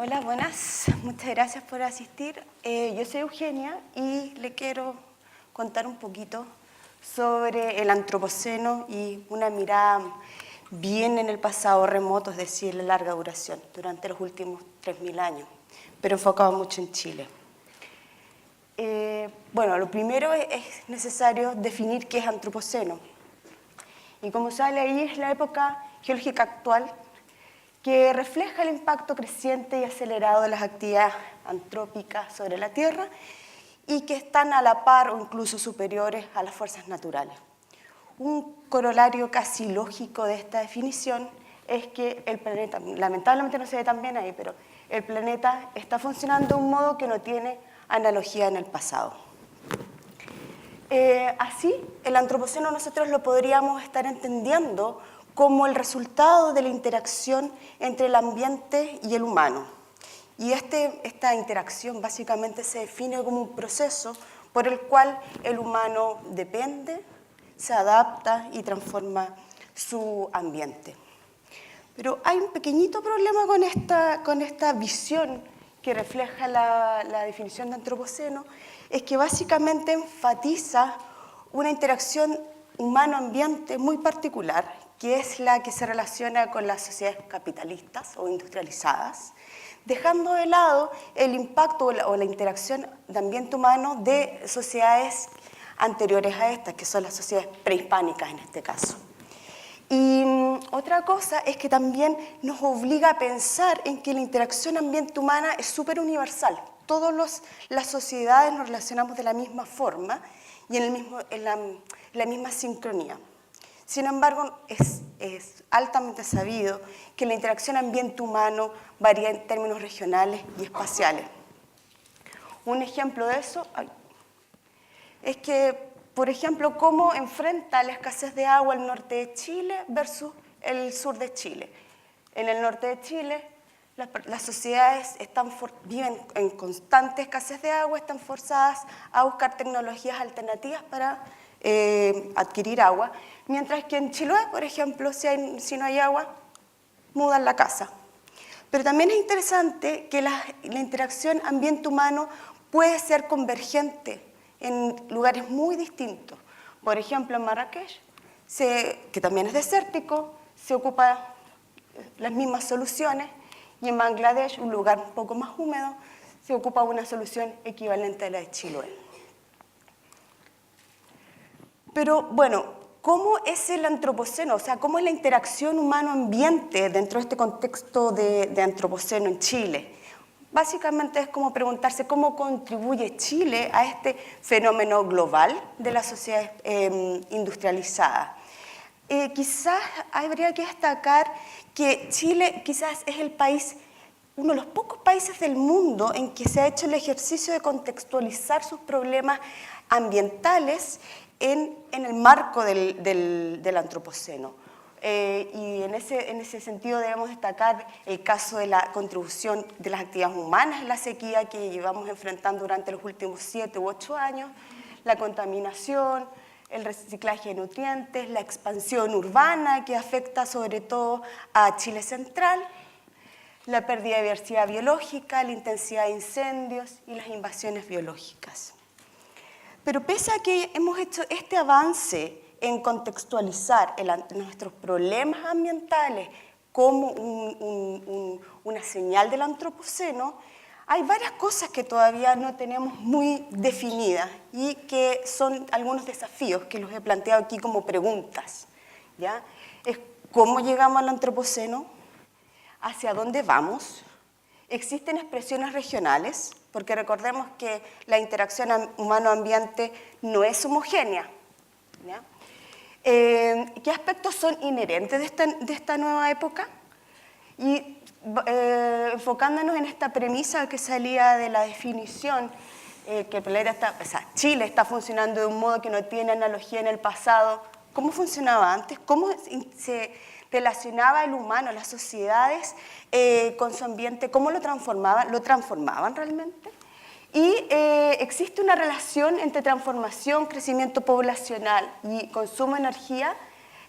Hola, buenas. Muchas gracias por asistir. Yo soy Eugenia y le quiero contar un poquito sobre el antropoceno y una mirada bien en el pasado remoto, es decir, la larga duración, durante los últimos 3000 años, pero enfocado mucho en Chile. Bueno, lo primero es necesario definir qué es antropoceno. Y como sale ahí, es la época geológica actual que refleja el impacto creciente y acelerado de las actividades antrópicas sobre la Tierra y que están a la par o incluso superiores a las fuerzas naturales. Un corolario casi lógico de esta definición es que el planeta, lamentablemente no se ve tan bien ahí, pero el planeta está funcionando de un modo que no tiene analogía en el pasado. Así, el antropoceno nosotros lo podríamos estar entendiendo como el resultado de la interacción entre el ambiente y el humano. Y esta interacción básicamente se define como un proceso por el cual el humano depende, se adapta y transforma su ambiente. Pero hay un pequeñito problema con esta visión que refleja la definición de antropoceno, es que básicamente enfatiza una interacción humano-ambiente muy particular, que es la que se relaciona con las sociedades capitalistas o industrializadas, dejando de lado el impacto o la interacción de ambiente humano de sociedades anteriores a estas, que son las sociedades prehispánicas en este caso. Y otra cosa es que también nos obliga a pensar en que la interacción ambiente-humana es súper universal. Todas las sociedades nos relacionamos de la misma forma y en la misma sincronía. Sin embargo, es altamente sabido que la interacción ambiente-humano varía en términos regionales y espaciales. Un ejemplo de eso es que, por ejemplo, cómo enfrenta la escasez de agua el norte de Chile versus el sur de Chile. En el norte de Chile, las sociedades viven en constante escasez de agua, están forzadas a buscar tecnologías alternativas para adquirir agua, mientras que en Chiloé, por ejemplo, si no hay agua, mudan la casa. Pero también es interesante que la interacción ambiente-humano puede ser convergente en lugares muy distintos. Por ejemplo, en Marrakech, que también es desértico, se ocupa las mismas soluciones, y en Bangladesh, un lugar un poco más húmedo, se ocupa una solución equivalente a la de Chiloé. Pero bueno, ¿cómo es el antropoceno? O sea, ¿cómo es la interacción humano-ambiente dentro de este contexto de antropoceno en Chile? Básicamente es como preguntarse cómo contribuye Chile a este fenómeno global de la sociedad industrializada. Quizás habría que destacar que Chile quizás es el país, uno de los pocos países del mundo en que se ha hecho el ejercicio de contextualizar sus problemas ambientales en el marco del antropoceno. Y en ese sentido debemos destacar el caso de la contribución de las actividades humanas en la sequía que llevamos enfrentando durante los últimos 7 u 8 años, la contaminación, el reciclaje de nutrientes, la expansión urbana que afecta sobre todo a Chile central, la pérdida de diversidad biológica, la intensidad de incendios y las invasiones biológicas. Pero pese a que hemos hecho este avance en contextualizar nuestros problemas ambientales como una señal del antropoceno, hay varias cosas que todavía no tenemos muy definidas y que son algunos desafíos que los he planteado aquí como preguntas, ¿ya? Es cómo llegamos al antropoceno, hacia dónde vamos, existen expresiones regionales, porque recordemos que la interacción humano-ambiente no es homogénea, ¿ya? ¿Qué aspectos son inherentes de esta nueva época? Y enfocándonos en esta premisa que salía de la definición, que el planeta Chile está funcionando de un modo que no tiene analogía en el pasado, ¿cómo funcionaba antes? ¿Cómo se relacionaba el humano, las sociedades con su ambiente? ¿Cómo lo transformaban? ¿Lo transformaban realmente? Y existe una relación entre transformación, crecimiento poblacional y consumo de energía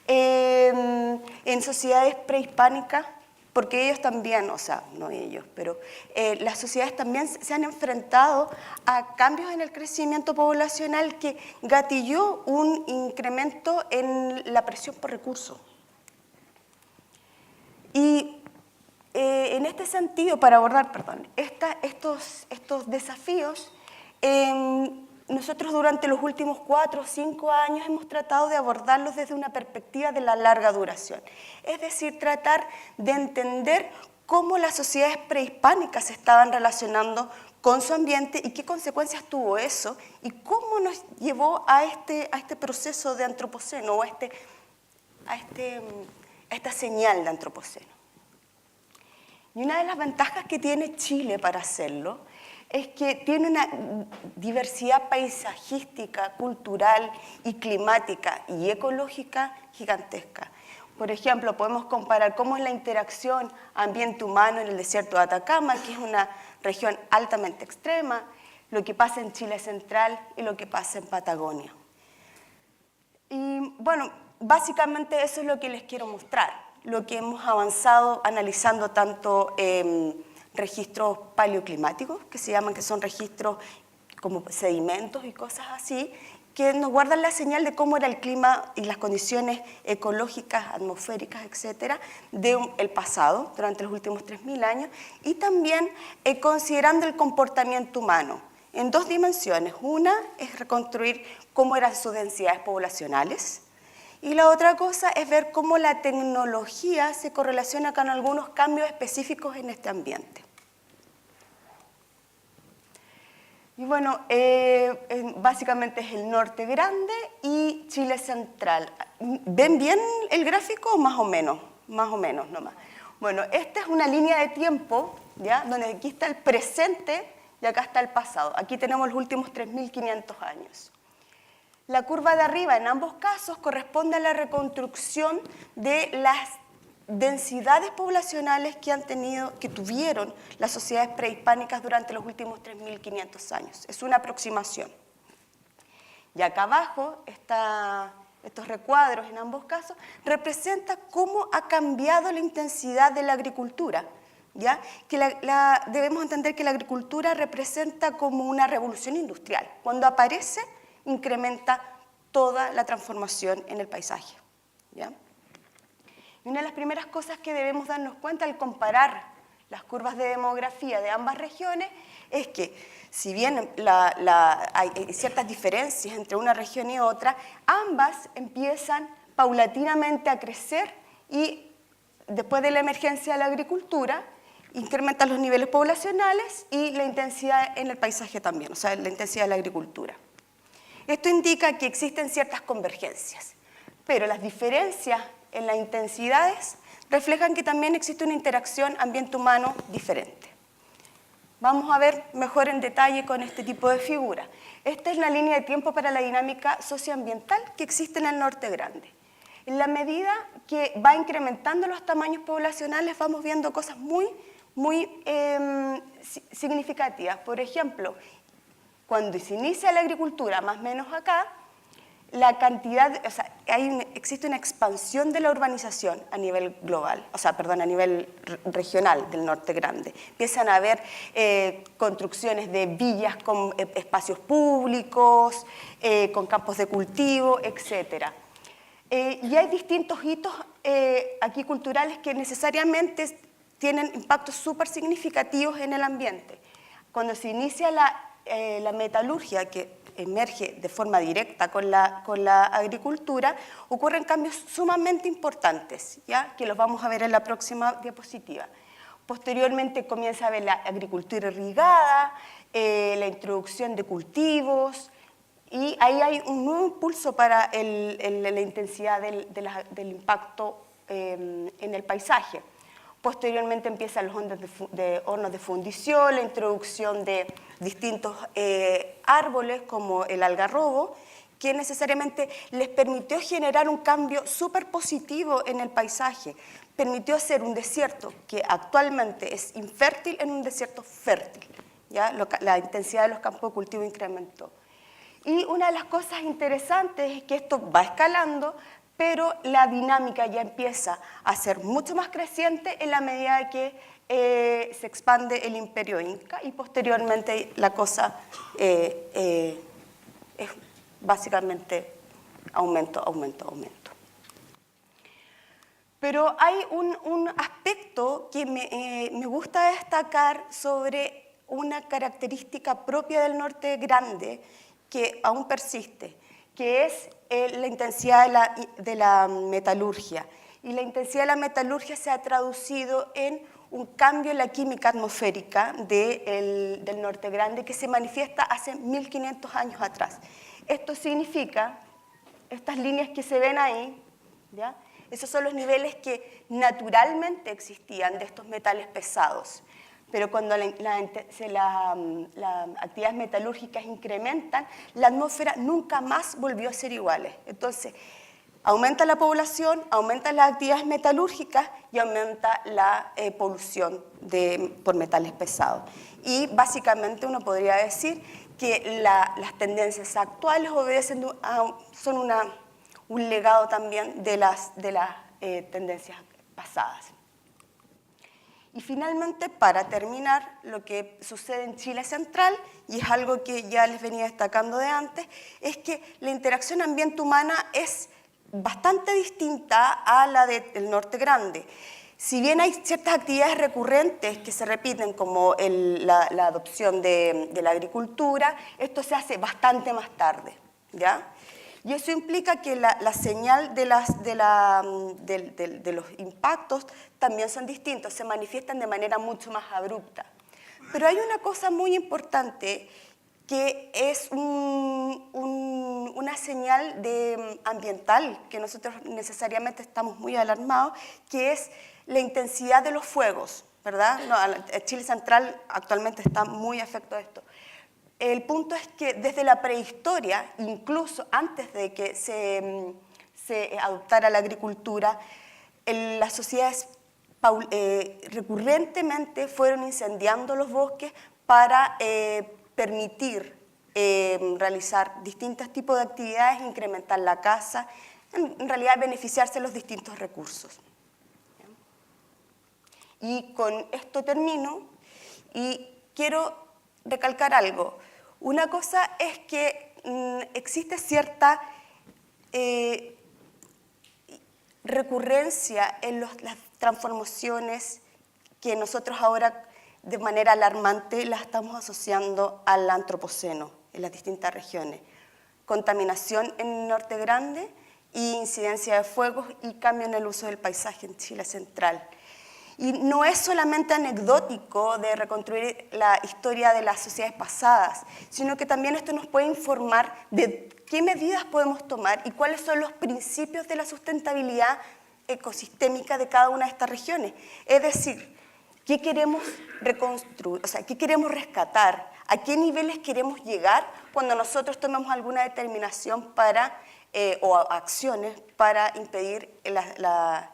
en sociedades prehispánicas porque ellos también, o sea, no ellos, pero las sociedades también se han enfrentado a cambios en el crecimiento poblacional que gatilló un incremento en la presión por recursos. Y en este sentido, para abordar, estos desafíos, nosotros durante los últimos 4 o 5 años hemos tratado de abordarlos desde una perspectiva de la larga duración. Es decir, tratar de entender cómo las sociedades prehispánicas se estaban relacionando con su ambiente y qué consecuencias tuvo eso y cómo nos llevó a este proceso de antropoceno o a esta señal de antropoceno. Y una de las ventajas que tiene Chile para hacerlo es que tiene una diversidad paisajística, cultural y climática y ecológica gigantesca. Por ejemplo, podemos comparar cómo es la interacción ambiente-humano en el desierto de Atacama, que es una región altamente extrema, lo que pasa en Chile central y lo que pasa en Patagonia. Y bueno, básicamente eso es lo que les quiero mostrar, lo que hemos avanzado analizando tanto registros paleoclimáticos, que se llaman, que son registros como sedimentos y cosas así, que nos guardan la señal de cómo era el clima y las condiciones ecológicas, atmosféricas, etcétera, del pasado, durante los últimos 3.000 años, y también considerando el comportamiento humano en 2 dimensiones. Una es reconstruir cómo eran sus densidades poblacionales, y la otra cosa es ver cómo la tecnología se correlaciona con algunos cambios específicos en este ambiente. Y bueno, básicamente es el norte grande y Chile central. ¿Ven bien el gráfico o más o menos? Más o menos nomás. Bueno, esta es una línea de tiempo, ¿ya? Donde aquí está el presente y acá está el pasado. Aquí tenemos los últimos 3.500 años. La curva de arriba en ambos casos corresponde a la reconstrucción de las densidades poblacionales que tuvieron las sociedades prehispánicas durante los últimos 3.500 años. Es una aproximación. Y acá abajo, estos recuadros en ambos casos, representan cómo ha cambiado la intensidad de la agricultura. ¿Ya? Que debemos entender que la agricultura representa como una revolución industrial. Cuando aparece, incrementa toda la transformación en el paisaje. ¿Ya? Y una de las primeras cosas que debemos darnos cuenta al comparar las curvas de demografía de ambas regiones es que, si bien hay ciertas diferencias entre una región y otra, ambas empiezan paulatinamente a crecer y después de la emergencia de la agricultura, incrementan los niveles poblacionales y la intensidad en el paisaje también, o sea, la intensidad de la agricultura. Esto indica que existen ciertas convergencias, pero las diferencias en las intensidades reflejan que también existe una interacción ambiente-humano diferente. Vamos a ver mejor en detalle con este tipo de figura. Esta es la línea de tiempo para la dinámica socioambiental que existe en el norte grande. En la medida que va incrementando los tamaños poblacionales, vamos viendo cosas muy significativas. Por ejemplo, cuando se inicia la agricultura, más o menos acá, la cantidad, o sea, existe una expansión de la urbanización a nivel global, a nivel regional del norte grande. Empiezan a haber construcciones de villas con espacios públicos, con campos de cultivo, etc. Y hay distintos hitos aquí culturales que necesariamente tienen impactos súper significativos en el ambiente. Cuando se inicia la metalurgia, que emerge de forma directa con la agricultura, ocurren cambios sumamente importantes, ¿ya? Que los vamos a ver en la próxima diapositiva. Posteriormente comienza a haber la agricultura irrigada, la introducción de cultivos, y ahí hay un nuevo impulso para la intensidad del impacto en el paisaje. Posteriormente empiezan los hornos de fundición, la introducción de distintos árboles como el algarrobo, que necesariamente les permitió generar un cambio súper positivo en el paisaje. Permitió hacer un desierto que actualmente es infértil en un desierto fértil. ¿Ya? La intensidad de los campos de cultivo incrementó. Y una de las cosas interesantes es que esto va escalando, pero la dinámica ya empieza a ser mucho más creciente en la medida que se expande el imperio inca y posteriormente la cosa es básicamente aumento, aumento, aumento. Pero hay un aspecto que me gusta destacar sobre una característica propia del Norte Grande que aún persiste, que es la intensidad de la metalurgia. Y la intensidad de la metalurgia se ha traducido en un cambio en la química atmosférica del Norte Grande que se manifiesta hace 1500 años atrás. Esto significa, estas líneas que se ven ahí, ¿ya? Esos son los niveles que naturalmente existían de estos metales pesados. Pero cuando las actividades metalúrgicas incrementan, la atmósfera nunca más volvió a ser igual. Entonces, aumenta la población, aumentan las actividades metalúrgicas y aumenta la polución por metales pesados. Y básicamente uno podría decir que las tendencias actuales obedecen son un legado también de las tendencias pasadas. Y finalmente, para terminar, lo que sucede en Chile central, y es algo que ya les venía destacando de antes, es que la interacción ambiente-humana es bastante distinta a la del Norte Grande. Si bien hay ciertas actividades recurrentes que se repiten, como la adopción de la agricultura, esto se hace bastante más tarde, ¿ya? Y eso implica que la señal de los impactos también son distintos, se manifiestan de manera mucho más abrupta. Pero hay una cosa muy importante que es una señal ambiental, que nosotros necesariamente estamos muy alarmados, que es la intensidad de los fuegos, ¿verdad? Chile central actualmente está muy afecto a esto. El punto es que desde la prehistoria, incluso antes de que se adoptara la agricultura, las sociedades recurrentemente fueron incendiando los bosques para permitir realizar distintos tipos de actividades, incrementar la caza, en realidad beneficiarse de los distintos recursos. Y con esto termino y quiero recalcar algo. Una cosa es que existe cierta recurrencia en las transformaciones que nosotros ahora de manera alarmante las estamos asociando al antropoceno en las distintas regiones. Contaminación en el Norte Grande y incidencia de fuegos y cambio en el uso del paisaje en Chile central. Y no es solamente anecdótico de reconstruir la historia de las sociedades pasadas, sino que también esto nos puede informar de qué medidas podemos tomar y cuáles son los principios de la sustentabilidad ecosistémica de cada una de estas regiones. Es decir, ¿qué queremos reconstruir? O sea, ¿qué queremos rescatar? ¿A qué niveles queremos llegar cuando nosotros tomemos alguna determinación o acciones para impedir la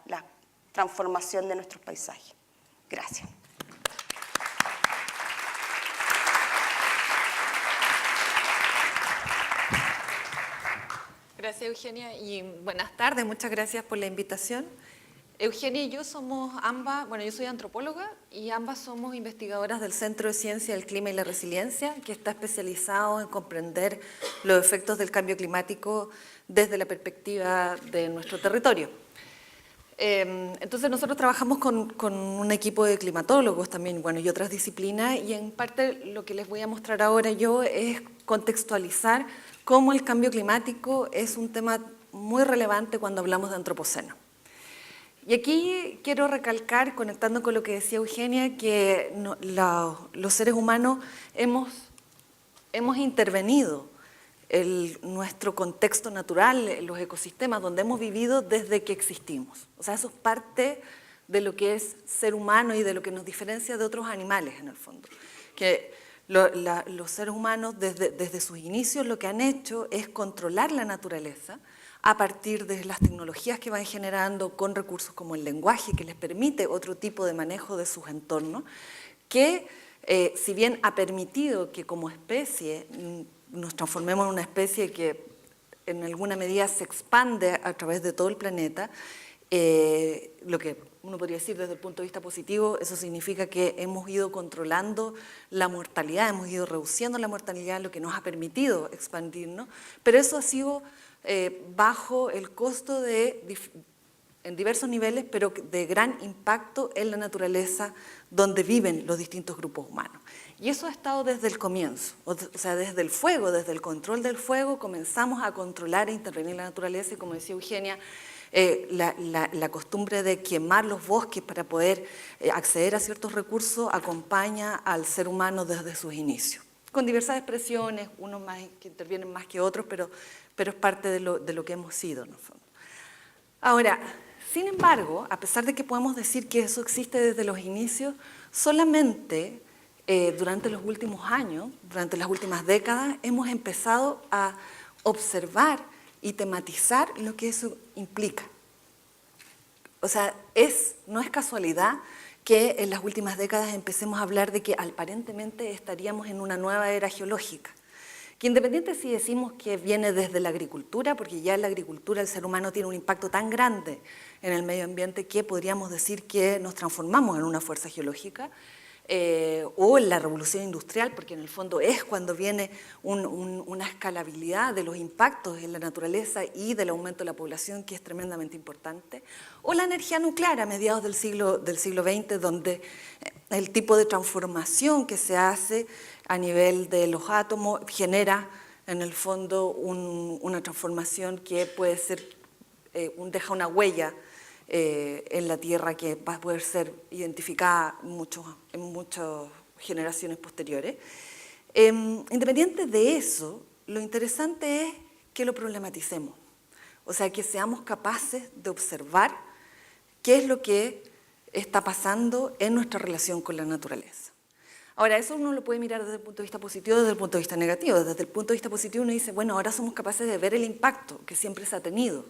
transformación de nuestros paisajes? Gracias. Gracias, Eugenia, y buenas tardes, muchas gracias por la invitación. Eugenia y yo somos ambas, yo soy antropóloga y ambas somos investigadoras del Centro de Ciencia del Clima y la Resiliencia, que está especializado en comprender los efectos del cambio climático desde la perspectiva de nuestro territorio. Entonces nosotros trabajamos con un equipo de climatólogos también, y otras disciplinas, y en parte lo que les voy a mostrar ahora yo es contextualizar cómo el cambio climático es un tema muy relevante cuando hablamos de antropoceno. Y aquí quiero recalcar, conectando con lo que decía Eugenia, que los seres humanos hemos intervenido nuestro contexto natural, los ecosistemas donde hemos vivido desde que existimos. O sea, eso es parte de lo que es ser humano y de lo que nos diferencia de otros animales, en el fondo. Que los seres humanos, desde sus inicios, lo que han hecho es controlar la naturaleza a partir de las tecnologías que van generando con recursos como el lenguaje, que les permite otro tipo de manejo de sus entornos, que si bien ha permitido que como especie nos transformemos en una especie que en alguna medida se expande a través de todo el planeta, lo que uno podría decir desde el punto de vista positivo, eso significa que hemos ido controlando la mortalidad, hemos ido reduciendo la mortalidad, lo que nos ha permitido expandirnos, pero eso ha sido bajo el costo en diversos niveles, pero de gran impacto en la naturaleza donde viven los distintos grupos humanos. Y eso ha estado desde el comienzo, o sea, desde el fuego, desde el control del fuego, comenzamos a controlar e intervenir en la naturaleza, y como decía Eugenia, la costumbre de quemar los bosques para poder acceder a ciertos recursos acompaña al ser humano desde sus inicios, con diversas expresiones, unos más que intervienen más que otros, pero es parte de lo que hemos sido, en el fondo. Ahora, sin embargo, a pesar de que podemos decir que eso existe desde los inicios, solamente durante los últimos años, durante las últimas décadas, hemos empezado a observar y tematizar lo que eso implica. O sea, no es casualidad que en las últimas décadas empecemos a hablar de que aparentemente estaríamos en una nueva era geológica, que independiente si decimos que viene desde la agricultura, porque ya en la agricultura el ser humano tiene un impacto tan grande en el medio ambiente que podríamos decir que nos transformamos en una fuerza geológica, o en la revolución industrial, porque en el fondo es cuando viene una escalabilidad de los impactos en la naturaleza y del aumento de la población que es tremendamente importante, o la energía nuclear a mediados del siglo XX, donde el tipo de transformación que se hace a nivel de los átomos genera en el fondo una transformación que puede ser, deja una huella en la Tierra que va a poder ser identificada en muchas generaciones posteriores. Independiente de eso, lo interesante es que lo problematicemos, o sea, que seamos capaces de observar qué es lo que está pasando en nuestra relación con la naturaleza. Ahora, eso uno lo puede mirar desde el punto de vista positivo, desde el punto de vista negativo. Desde el punto de vista positivo uno dice, bueno, ahora somos capaces de ver el impacto que siempre se ha tenido.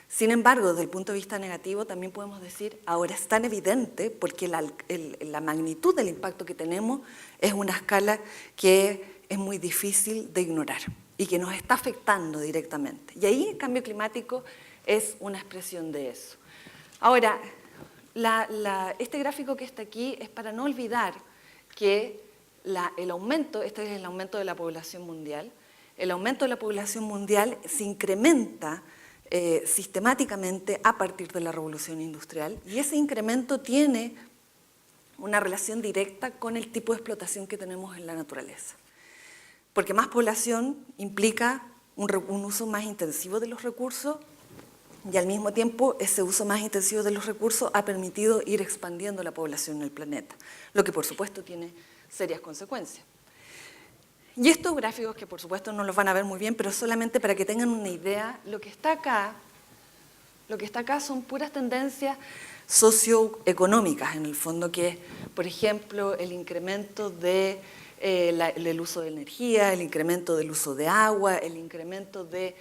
Sin embargo, desde el punto de vista negativo también podemos decir, ahora es tan evidente porque la magnitud del impacto que tenemos es una escala que es muy difícil de ignorar y que nos está afectando directamente. Y ahí el cambio climático es una expresión de eso. Ahora, este gráfico que está aquí es para no olvidar que el aumento, este es el aumento de la población mundial, el aumento de la población mundial se incrementa sistemáticamente a partir de la revolución industrial, y ese incremento tiene una relación directa con el tipo de explotación que tenemos en la naturaleza. Porque más población implica un uso más intensivo de los recursos, y al mismo tiempo ese uso más intensivo de los recursos ha permitido ir expandiendo la población en el planeta, lo que por supuesto tiene serias consecuencias. Y estos gráficos, que por supuesto no los van a ver muy bien, pero solamente para que tengan una idea, lo que está acá son puras tendencias socioeconómicas, en el fondo, que es, por ejemplo, el incremento del uso de energía, el incremento del uso de agua, el incremento de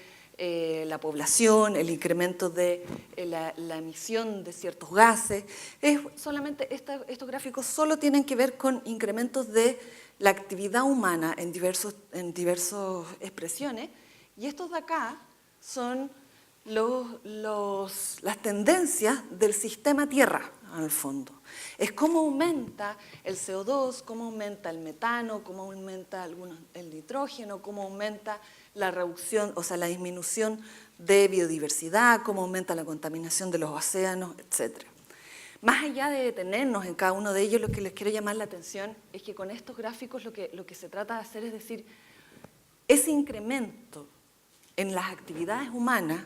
la población, el incremento de la emisión de ciertos gases. Estos gráficos solo tienen que ver con incrementos de la actividad humana en diversas expresiones, y estos de acá son las tendencias del sistema Tierra, al fondo. Es cómo aumenta el CO2, cómo aumenta el metano, cómo aumenta el nitrógeno, cómo aumenta la reducción, o sea, la disminución de biodiversidad, cómo aumenta la contaminación de los océanos, etc. Más allá de detenernos en cada uno de ellos, lo que les quiero llamar la atención es que con estos gráficos lo que se trata de hacer es decir, ese incremento en las actividades humanas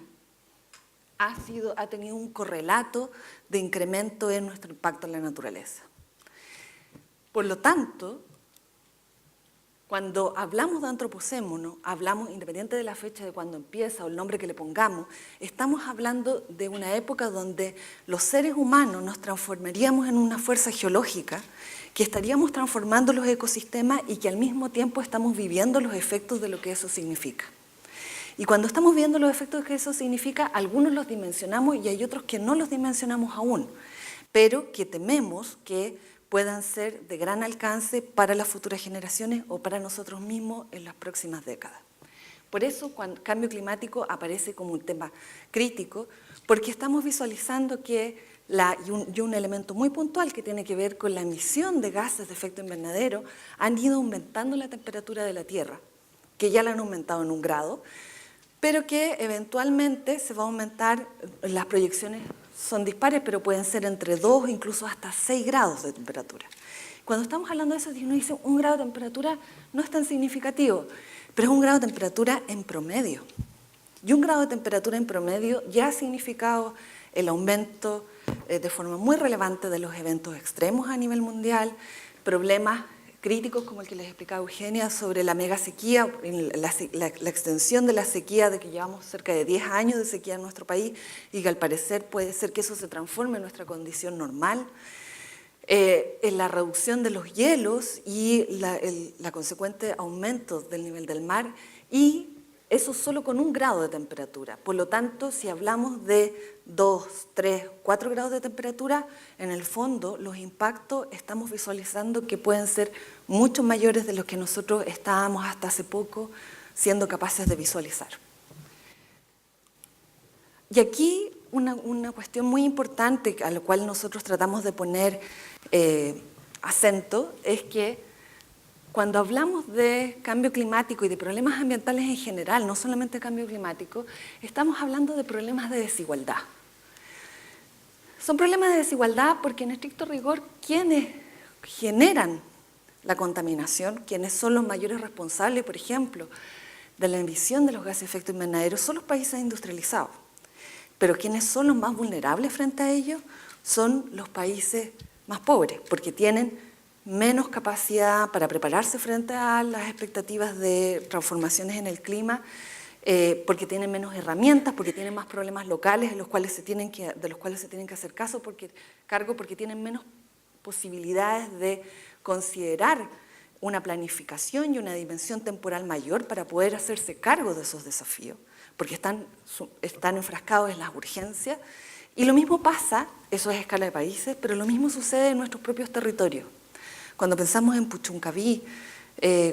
ha tenido un correlato de incremento en nuestro impacto en la naturaleza. Por lo tanto, cuando hablamos de antropoceno, hablamos, independiente de la fecha de cuando empieza o el nombre que le pongamos, estamos hablando de una época donde los seres humanos nos transformaríamos en una fuerza geológica, que estaríamos transformando los ecosistemas y que al mismo tiempo estamos viviendo los efectos de lo que eso significa. Y cuando estamos viendo los efectos que eso significa, algunos los dimensionamos y hay otros que no los dimensionamos aún, pero que tememos que puedan ser de gran alcance para las futuras generaciones o para nosotros mismos en las próximas décadas. Por eso, cuando cambio climático aparece como un tema crítico, porque estamos visualizando que y un elemento muy puntual que tiene que ver con la emisión de gases de efecto invernadero han ido aumentando la temperatura de la Tierra, que ya la han aumentado en 1 grado, pero que eventualmente se va a aumentar, las proyecciones son dispares, pero pueden ser entre 2, incluso hasta 6 grados de temperatura. Cuando estamos hablando de eso, uno dice 1 grado de temperatura no es tan significativo, pero es 1 grado de temperatura en promedio. Y 1 grado de temperatura en promedio ya ha significado el aumento de forma muy relevante de los eventos extremos a nivel mundial, problemas críticos como el que les explicaba Eugenia sobre la mega sequía, la extensión de la sequía, de que llevamos cerca de 10 años de sequía en nuestro país y que al parecer puede ser que eso se transforme en nuestra condición normal. En la reducción de los hielos y la consecuente aumento del nivel del mar, y eso solo con 1 grado de temperatura. Por lo tanto, si hablamos de 2, 3, 4 grados de temperatura, en el fondo los impactos estamos visualizando que pueden ser mucho mayores de los que nosotros estábamos hasta hace poco siendo capaces de visualizar. Y aquí una cuestión muy importante a la cual nosotros tratamos de poner acento es que cuando hablamos de cambio climático y de problemas ambientales en general, no solamente cambio climático, estamos hablando de problemas de desigualdad. Son problemas de desigualdad porque en estricto rigor quienes generan la contaminación, quienes son los mayores responsables, por ejemplo, de la emisión de los gases de efecto invernadero, son los países industrializados. Pero quienes son los más vulnerables frente a ellos son los países más pobres, porque tienen menos capacidad para prepararse frente a las expectativas de transformaciones en el clima, porque tienen menos herramientas, porque tienen más problemas locales de los cuales se tienen que hacer cargo, porque tienen menos posibilidades de considerar una planificación y una dimensión temporal mayor para poder hacerse cargo de esos desafíos, porque están enfrascados en las urgencias. Y lo mismo pasa, eso es a escala de países, pero lo mismo sucede en nuestros propios territorios. Cuando pensamos en Puchuncaví,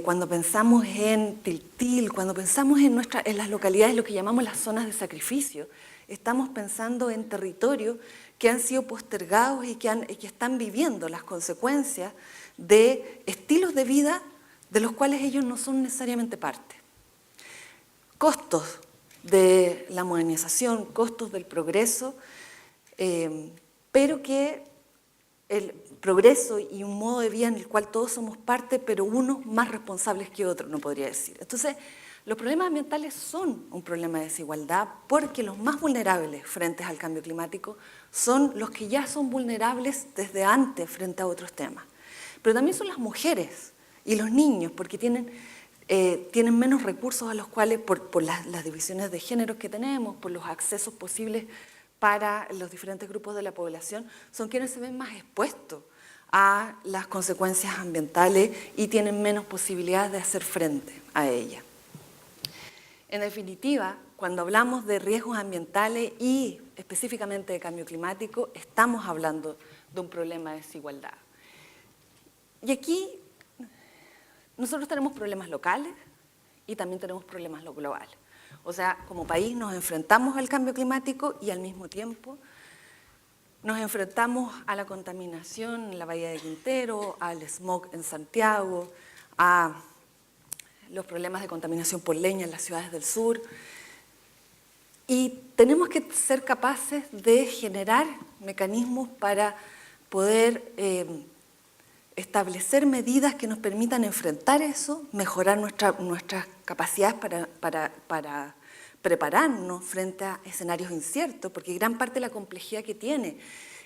cuando pensamos en Tiltil, cuando pensamos en las localidades, lo que llamamos las zonas de sacrificio, estamos pensando en territorios que han sido postergados y que están viviendo las consecuencias de estilos de vida de los cuales ellos no son necesariamente parte. Costos de la modernización, costos del progreso, pero que el progreso y un modo de vida en el cual todos somos parte, pero unos más responsables que otros, no podría decir. Entonces, los problemas ambientales son un problema de desigualdad porque los más vulnerables frente al cambio climático son los que ya son vulnerables desde antes frente a otros temas. Pero también son las mujeres y los niños, porque tienen menos recursos a los cuales, por las divisiones de género que tenemos, por los accesos posibles para los diferentes grupos de la población, son quienes se ven más expuestos a las consecuencias ambientales y tienen menos posibilidades de hacer frente a ellas. En definitiva, cuando hablamos de riesgos ambientales y específicamente de cambio climático, estamos hablando de un problema de desigualdad. Y aquí nosotros tenemos problemas locales y también tenemos problemas globales. O sea, como país nos enfrentamos al cambio climático y al mismo tiempo nos enfrentamos a la contaminación en la Bahía de Quintero, al smog en Santiago, a los problemas de contaminación por leña en las ciudades del sur. Y tenemos que ser capaces de generar mecanismos para poder establecer medidas que nos permitan enfrentar eso, mejorar nuestras capacidades para prepararnos frente a escenarios inciertos, porque gran parte de la complejidad que tiene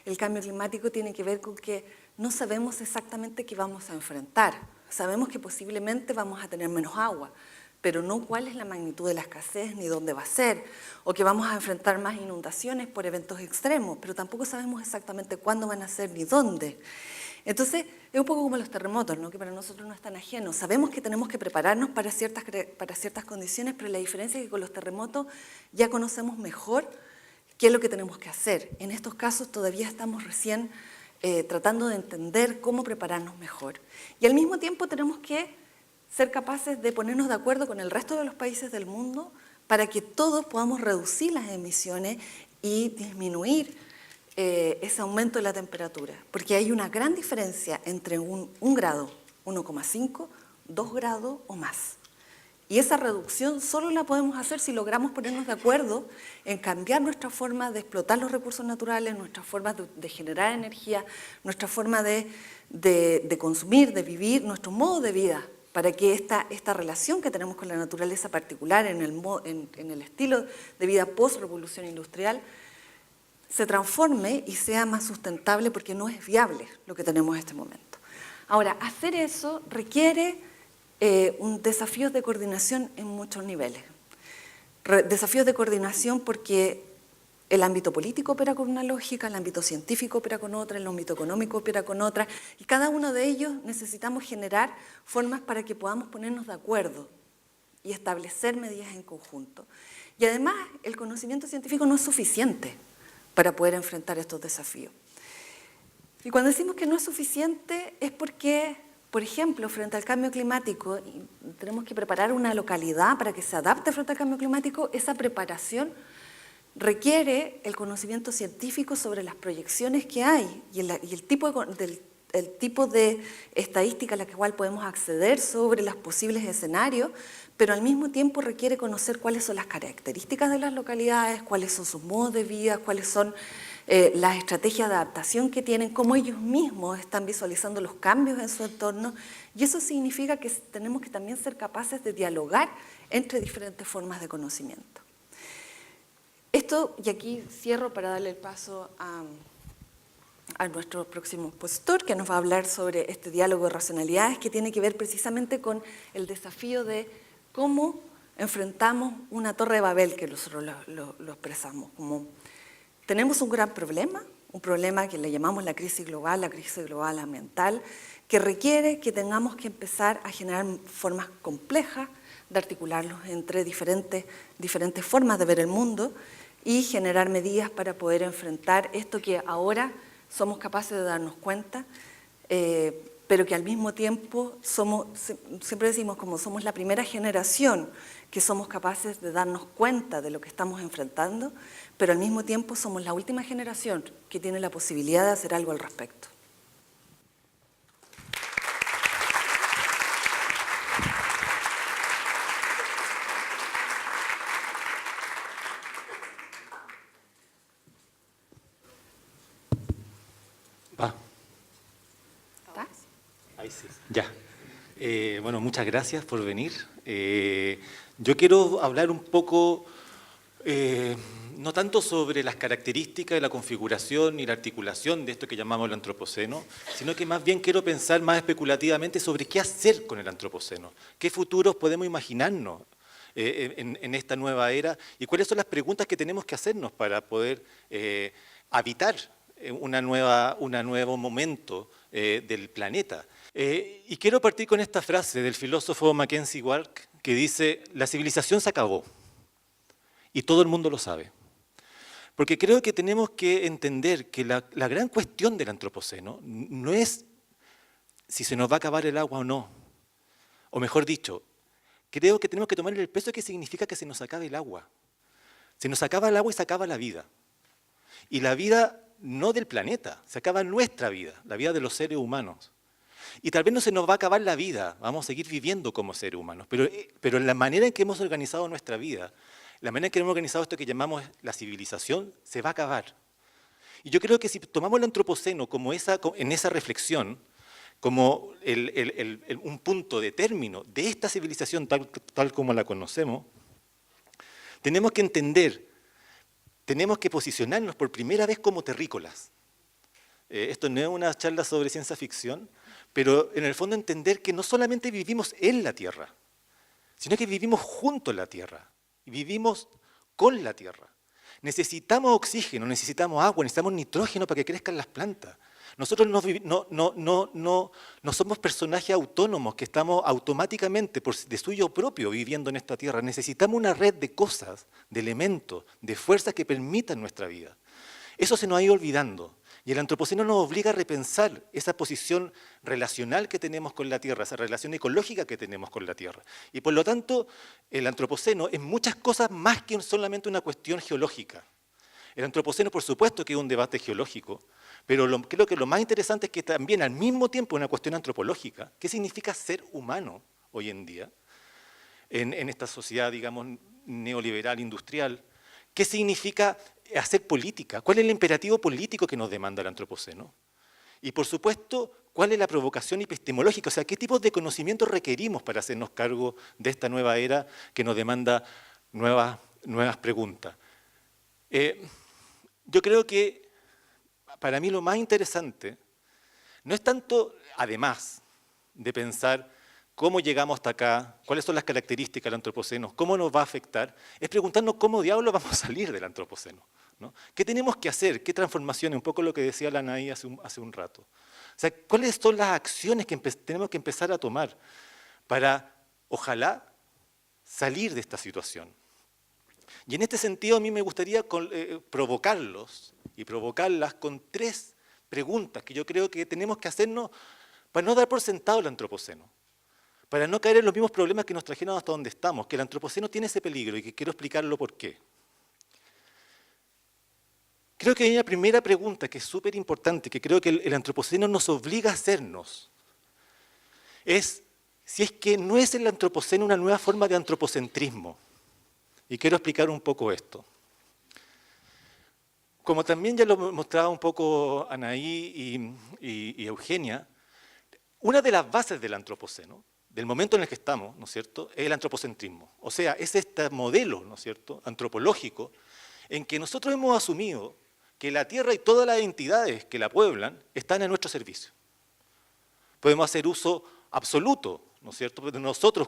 el cambio climático tiene que ver con que no sabemos exactamente qué vamos a enfrentar. Sabemos que posiblemente vamos a tener menos agua, pero no cuál es la magnitud de la escasez ni dónde va a ser, o que vamos a enfrentar más inundaciones por eventos extremos, pero tampoco sabemos exactamente cuándo van a ser ni dónde. Entonces, es un poco como los terremotos, ¿no? Que para nosotros no es tan ajeno. Sabemos que tenemos que prepararnos para ciertas condiciones, pero la diferencia es que con los terremotos ya conocemos mejor qué es lo que tenemos que hacer. En estos casos todavía estamos recién tratando de entender cómo prepararnos mejor. Y al mismo tiempo tenemos que ser capaces de ponernos de acuerdo con el resto de los países del mundo para que todos podamos reducir las emisiones y disminuir ese aumento de la temperatura. Porque hay una gran diferencia entre un grado, 1,5, 2 grados o más. Y esa reducción solo la podemos hacer si logramos ponernos de acuerdo en cambiar nuestra forma de explotar los recursos naturales, nuestra forma de generar energía, nuestra forma de consumir, de vivir, nuestro modo de vida, para que esta relación que tenemos con la naturaleza particular en el estilo de vida post-revolución industrial se transforme y sea más sustentable, porque no es viable lo que tenemos en este momento. Ahora, hacer eso requiere un desafío de coordinación en muchos niveles. Desafíos de coordinación porque el ámbito político opera con una lógica, el ámbito científico opera con otra, el ámbito económico opera con otra, y cada uno de ellos necesitamos generar formas para que podamos ponernos de acuerdo y establecer medidas en conjunto. Y además, el conocimiento científico no es suficiente para poder enfrentar estos desafíos. Y cuando decimos que no es suficiente es porque, por ejemplo, frente al cambio climático, tenemos que preparar una localidad para que se adapte frente al cambio climático. Esa preparación requiere el conocimiento científico sobre las proyecciones que hay y el tipo de estadística a la cual podemos acceder sobre los posibles escenarios, pero al mismo tiempo requiere conocer cuáles son las características de las localidades, cuáles son sus modos de vida, cuáles son las estrategias de adaptación que tienen, cómo ellos mismos están visualizando los cambios en su entorno, y eso significa que tenemos que también ser capaces de dialogar entre diferentes formas de conocimiento. Esto, y aquí cierro para darle el paso a nuestro próximo expositor, que nos va a hablar sobre este diálogo de racionalidades, que tiene que ver precisamente con el desafío de cómo enfrentamos una torre de Babel, que nosotros lo expresamos. Como tenemos un gran problema, un problema que le llamamos la crisis global ambiental, que requiere que tengamos que empezar a generar formas complejas de articularlos entre diferentes formas de ver el mundo y generar medidas para poder enfrentar esto que ahora somos capaces de darnos cuenta, pero que al mismo tiempo siempre decimos, como somos la primera generación que somos capaces de darnos cuenta de lo que estamos enfrentando, pero al mismo tiempo somos la última generación que tiene la posibilidad de hacer algo al respecto. Ahí sí, ya. Bueno, muchas gracias por venir. Yo quiero hablar un poco, no tanto sobre las características, la configuración y la articulación de esto que llamamos el antropoceno, sino que más bien quiero pensar más especulativamente sobre qué hacer con el antropoceno, qué futuros podemos imaginarnos en esta nueva era y cuáles son las preguntas que tenemos que hacernos para poder habitar un nuevo momento del planeta. Y quiero partir con esta frase del filósofo Mackenzie Wark que dice: la civilización se acabó y todo el mundo lo sabe. Porque creo que tenemos que entender que la gran cuestión del antropoceno no es si se nos va a acabar el agua o no. O mejor dicho, creo que tenemos que tomar el peso que significa que se nos acabe el agua. Se nos acaba el agua y se acaba la vida. Y la vida no del planeta, se acaba nuestra vida, la vida de los seres humanos. Y tal vez no se nos va a acabar la vida, vamos a seguir viviendo como seres humanos, pero la manera en que hemos organizado nuestra vida, la manera en que hemos organizado esto que llamamos la civilización, se va a acabar. Y yo creo que si tomamos el antropoceno como en esa reflexión, como un punto de término de esta civilización tal como la conocemos, tenemos que entender, tenemos que posicionarnos por primera vez como terrícolas. Esto no es una charla sobre ciencia ficción, pero en el fondo entender que no solamente vivimos en la Tierra, sino que vivimos junto a la Tierra, y vivimos con la Tierra. Necesitamos oxígeno, necesitamos agua, necesitamos nitrógeno para que crezcan las plantas. Nosotros no somos personajes autónomos que estamos automáticamente, de suyo propio, viviendo en esta Tierra. Necesitamos una red de cosas, de elementos, de fuerzas que permitan nuestra vida. Eso se nos ha ido olvidando. Y el antropoceno nos obliga a repensar esa posición relacional que tenemos con la Tierra, esa relación ecológica que tenemos con la Tierra. Y por lo tanto, el antropoceno es muchas cosas más que solamente una cuestión geológica. El antropoceno, por supuesto, que es un debate geológico, pero creo que lo más interesante es que también al mismo tiempo es una cuestión antropológica. ¿Qué significa ser humano hoy en día en esta sociedad, digamos, neoliberal, industrial? ¿Qué significa hacer política? ¿Cuál es el imperativo político que nos demanda el antropoceno? Y, por supuesto, ¿cuál es la provocación epistemológica? O sea, ¿qué tipos de conocimientos requerimos para hacernos cargo de esta nueva era que nos demanda nuevas preguntas? Yo creo que para mí lo más interesante no es tanto, además de pensar cómo llegamos hasta acá, cuáles son las características del antropoceno, cómo nos va a afectar, es preguntarnos cómo diablos vamos a salir del antropoceno, ¿no? ¿Qué tenemos que hacer? ¿Qué transformaciones? Un poco lo que decía la Anaí hace un rato. O sea, ¿cuáles son las acciones que tenemos que empezar a tomar para, ojalá, salir de esta situación? Y en este sentido a mí me gustaría provocarlos y provocarlas con 3 preguntas que yo creo que tenemos que hacernos para no dar por sentado el antropoceno, para no caer en los mismos problemas que nos trajeron hasta donde estamos, que el antropoceno tiene ese peligro y que quiero explicarlo por qué. Creo que hay una primera pregunta que es súper importante, que creo que el antropoceno nos obliga a hacernos, es si es que no es el antropoceno una nueva forma de antropocentrismo. Y quiero explicar un poco esto. Como también ya lo mostraba un poco Anaí y Eugenia, una de las bases del antropoceno, del momento en el que estamos, ¿no es cierto?, es el antropocentrismo. O sea, es este modelo, ¿no es cierto?, antropológico, en que nosotros hemos asumido que la Tierra y todas las entidades que la pueblan están a nuestro servicio. Podemos hacer uso absoluto, ¿no es cierto?, porque nosotros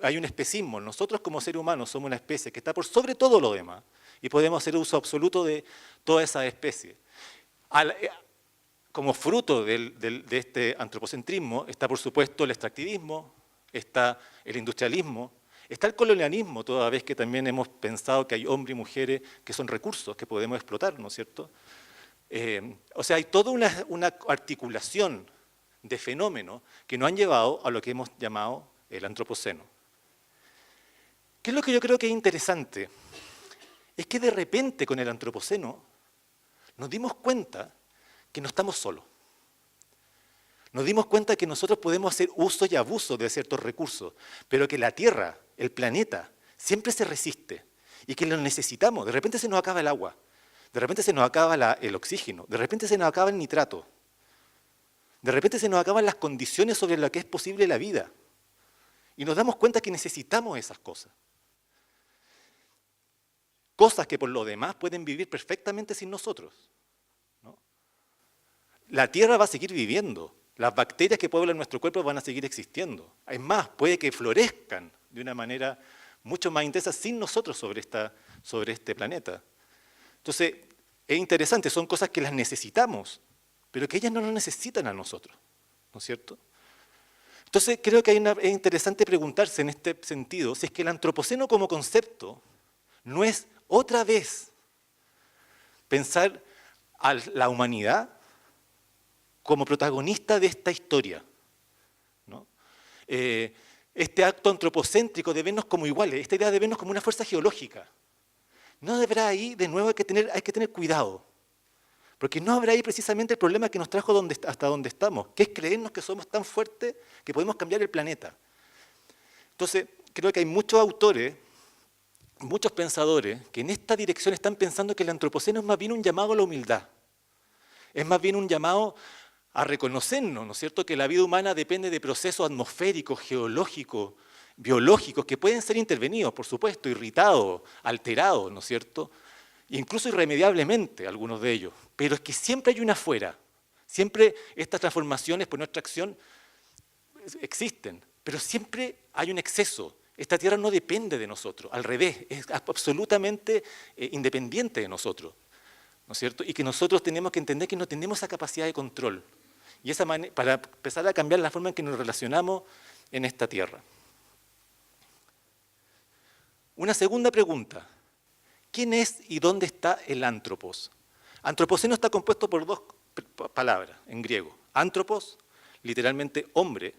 hay un especismo, nosotros como seres humanos somos una especie que está por sobre todo lo demás y podemos hacer uso absoluto de toda esa especie. Como fruto de este antropocentrismo está, por supuesto, el extractivismo, está el industrialismo, está el colonialismo, toda vez que también hemos pensado que hay hombres y mujeres que son recursos que podemos explotar, ¿no es cierto? O sea, hay toda una articulación de fenómenos que nos han llevado a lo que hemos llamado el antropoceno. ¿Qué es lo que yo creo que es interesante? Es que de repente con el antropoceno nos dimos cuenta que no estamos solos. Nos dimos cuenta que nosotros podemos hacer uso y abuso de ciertos recursos, pero que la Tierra, el planeta, siempre se resiste y que lo necesitamos. De repente se nos acaba el agua, de repente se nos acaba el oxígeno, de repente se nos acaba el nitrato, de repente se nos acaban las condiciones sobre las que es posible la vida. Y nos damos cuenta que necesitamos esas cosas. Cosas que por lo demás pueden vivir perfectamente sin nosotros, ¿no? La Tierra va a seguir viviendo, las bacterias que pueblan nuestro cuerpo van a seguir existiendo. Es más, puede que florezcan de una manera mucho más intensa sin nosotros sobre este planeta. Entonces, es interesante, son cosas que las necesitamos, pero que ellas no nos necesitan a nosotros, ¿no es cierto? Entonces, creo que es interesante preguntarse en este sentido si es que el antropoceno como concepto no es otra vez pensar a la humanidad como protagonista de esta historia, ¿no? Este acto antropocéntrico de vernos como iguales, esta idea de vernos como una fuerza geológica. No deberá ahí, de nuevo, hay que tener cuidado, porque no habrá ahí precisamente el problema que nos trajo hasta donde estamos, que es creernos que somos tan fuertes que podemos cambiar el planeta. Entonces, creo que hay muchos autores, muchos pensadores, que en esta dirección están pensando que el antropoceno es más bien un llamado a la humildad, es más bien un llamado a reconocernos, ¿no es cierto?, que la vida humana depende de procesos atmosféricos, geológicos, biológicos, que pueden ser intervenidos, por supuesto, irritados, alterados, ¿no es cierto?, incluso irremediablemente algunos de ellos, pero es que siempre hay una afuera, siempre estas transformaciones por nuestra acción existen, pero siempre hay un exceso. Esta Tierra no depende de nosotros, al revés, es absolutamente independiente de nosotros, ¿no es cierto? Y que nosotros tenemos que entender que no tenemos esa capacidad de control, y para empezar a cambiar la forma en que nos relacionamos en esta Tierra. Una segunda pregunta: ¿quién es y dónde está el antropos? Antropoceno está compuesto por dos palabra en griego. Antropos, literalmente hombre,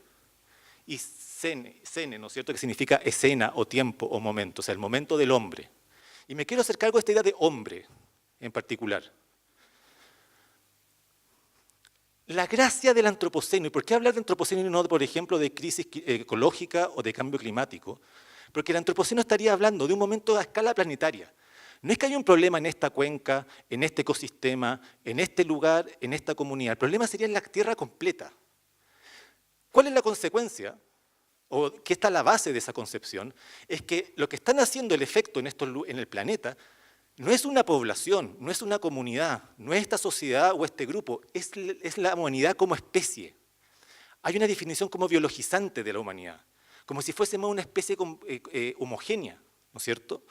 y sene, ¿no es cierto?, que significa escena o tiempo o momento, o sea, el momento del hombre. Y me quiero hacer cargo de esta idea de hombre en particular. La gracia del antropoceno, ¿y por qué hablar de antropoceno y no, por ejemplo, de crisis ecológica o de cambio climático? Porque el antropoceno estaría hablando de un momento a escala planetaria. No es que haya un problema en esta cuenca, en este ecosistema, en este lugar, en esta comunidad. El problema sería en la Tierra completa. ¿Cuál es la consecuencia? O qué está a la base de esa concepción, es que lo que están haciendo el efecto en el planeta no es una población, no es una comunidad, no es esta sociedad o este grupo, es la humanidad como especie. Hay una definición como biologizante de la humanidad, como si fuésemos una especie homogénea, ¿no es cierto?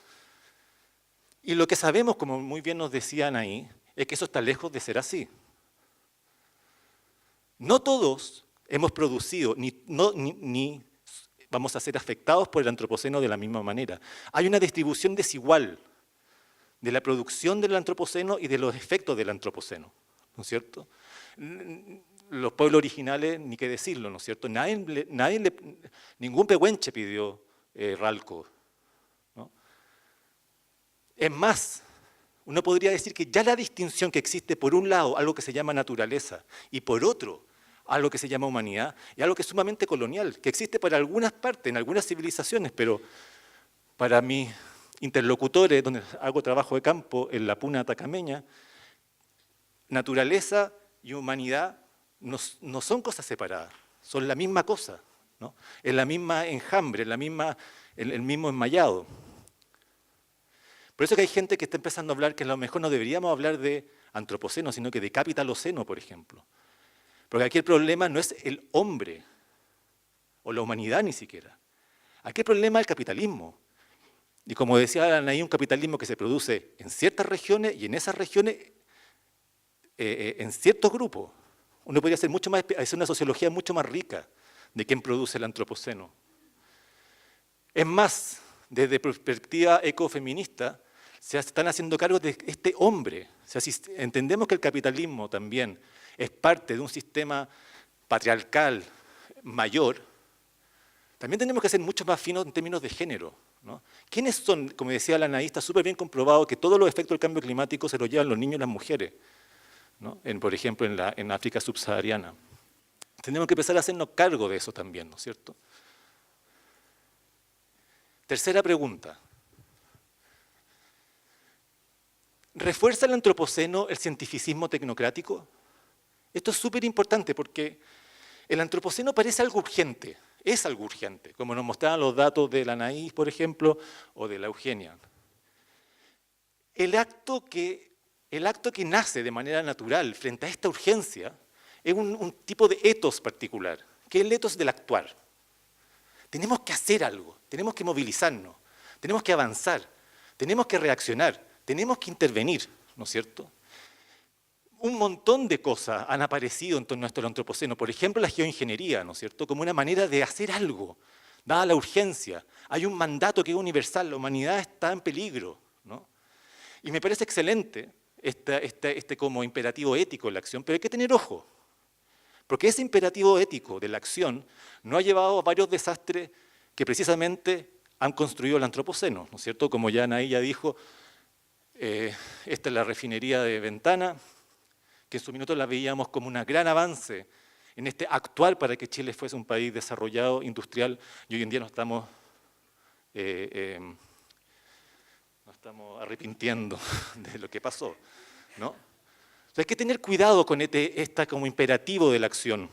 Y lo que sabemos, como muy bien nos decían ahí, es que eso está lejos de ser así. No todos hemos producido, ni vamos a ser afectados por el antropoceno de la misma manera. Hay una distribución desigual de la producción del antropoceno y de los efectos del antropoceno, ¿no es cierto? Los pueblos originales, ni qué decirlo, ¿no es cierto? Ningún pehuenche pidió Ralco, ¿no? Es más, uno podría decir que ya la distinción que existe por un lado, algo que se llama naturaleza, y por otro, algo que se llama humanidad, y algo que es sumamente colonial, que existe para algunas partes, en algunas civilizaciones, pero para mis interlocutores, donde hago trabajo de campo en la puna atacameña, naturaleza y humanidad no son cosas separadas, son la misma cosa, ¿no? Es la misma enjambre, el mismo enmallado. Por eso que hay gente que está empezando a hablar que a lo mejor no deberíamos hablar de antropoceno, sino que de capitaloceno, por ejemplo. Porque aquí el problema no es el hombre, o la humanidad ni siquiera. Aquí el problema es el capitalismo. Y como decía Anaí, un capitalismo que se produce en ciertas regiones y en esas regiones en ciertos grupos. Uno podría hacer una sociología mucho más rica de quién produce el antropoceno. Es más, desde perspectiva ecofeminista, se están haciendo cargo de este hombre. O sea, si entendemos que el capitalismo también es parte de un sistema patriarcal mayor, también tenemos que ser mucho más finos en términos de género, ¿no? ¿Quiénes son? Como decía la Anaí, está súper bien comprobado que todos los efectos del cambio climático se los llevan los niños y las mujeres, ¿no? Por ejemplo, en África subsahariana. Tenemos que empezar a hacernos cargo de eso también, ¿no es cierto? Tercera pregunta. ¿Refuerza el antropoceno el cientificismo tecnocrático? Esto es súper importante porque el antropoceno parece algo urgente, es algo urgente, como nos mostraban los datos de la Anaís, por ejemplo, o de la Eugenia. El acto que nace de manera natural frente a esta urgencia es un tipo de etos particular, que es el etos del actuar. Tenemos que hacer algo, tenemos que movilizarnos, tenemos que avanzar, tenemos que reaccionar, tenemos que intervenir, ¿no es cierto? Un montón de cosas han aparecido en torno a nuestro antropoceno, por ejemplo la geoingeniería, ¿no es cierto?, como una manera de hacer algo, dada la urgencia. Hay un mandato que es universal, la humanidad está en peligro, ¿no? Y me parece excelente este como imperativo ético en la acción, pero hay que tener ojo, porque ese imperativo ético de la acción no ha llevado a varios desastres que precisamente han construido el antropoceno, ¿no es cierto? Como ya Anaí ya dijo, esta es la refinería de Ventana, que en su minuto la veíamos como un gran avance en este actuar para que Chile fuese un país desarrollado, industrial, y hoy en día nos estamos arrepintiendo de lo que pasó, ¿no? Entonces hay que tener cuidado con esta como imperativo de la acción,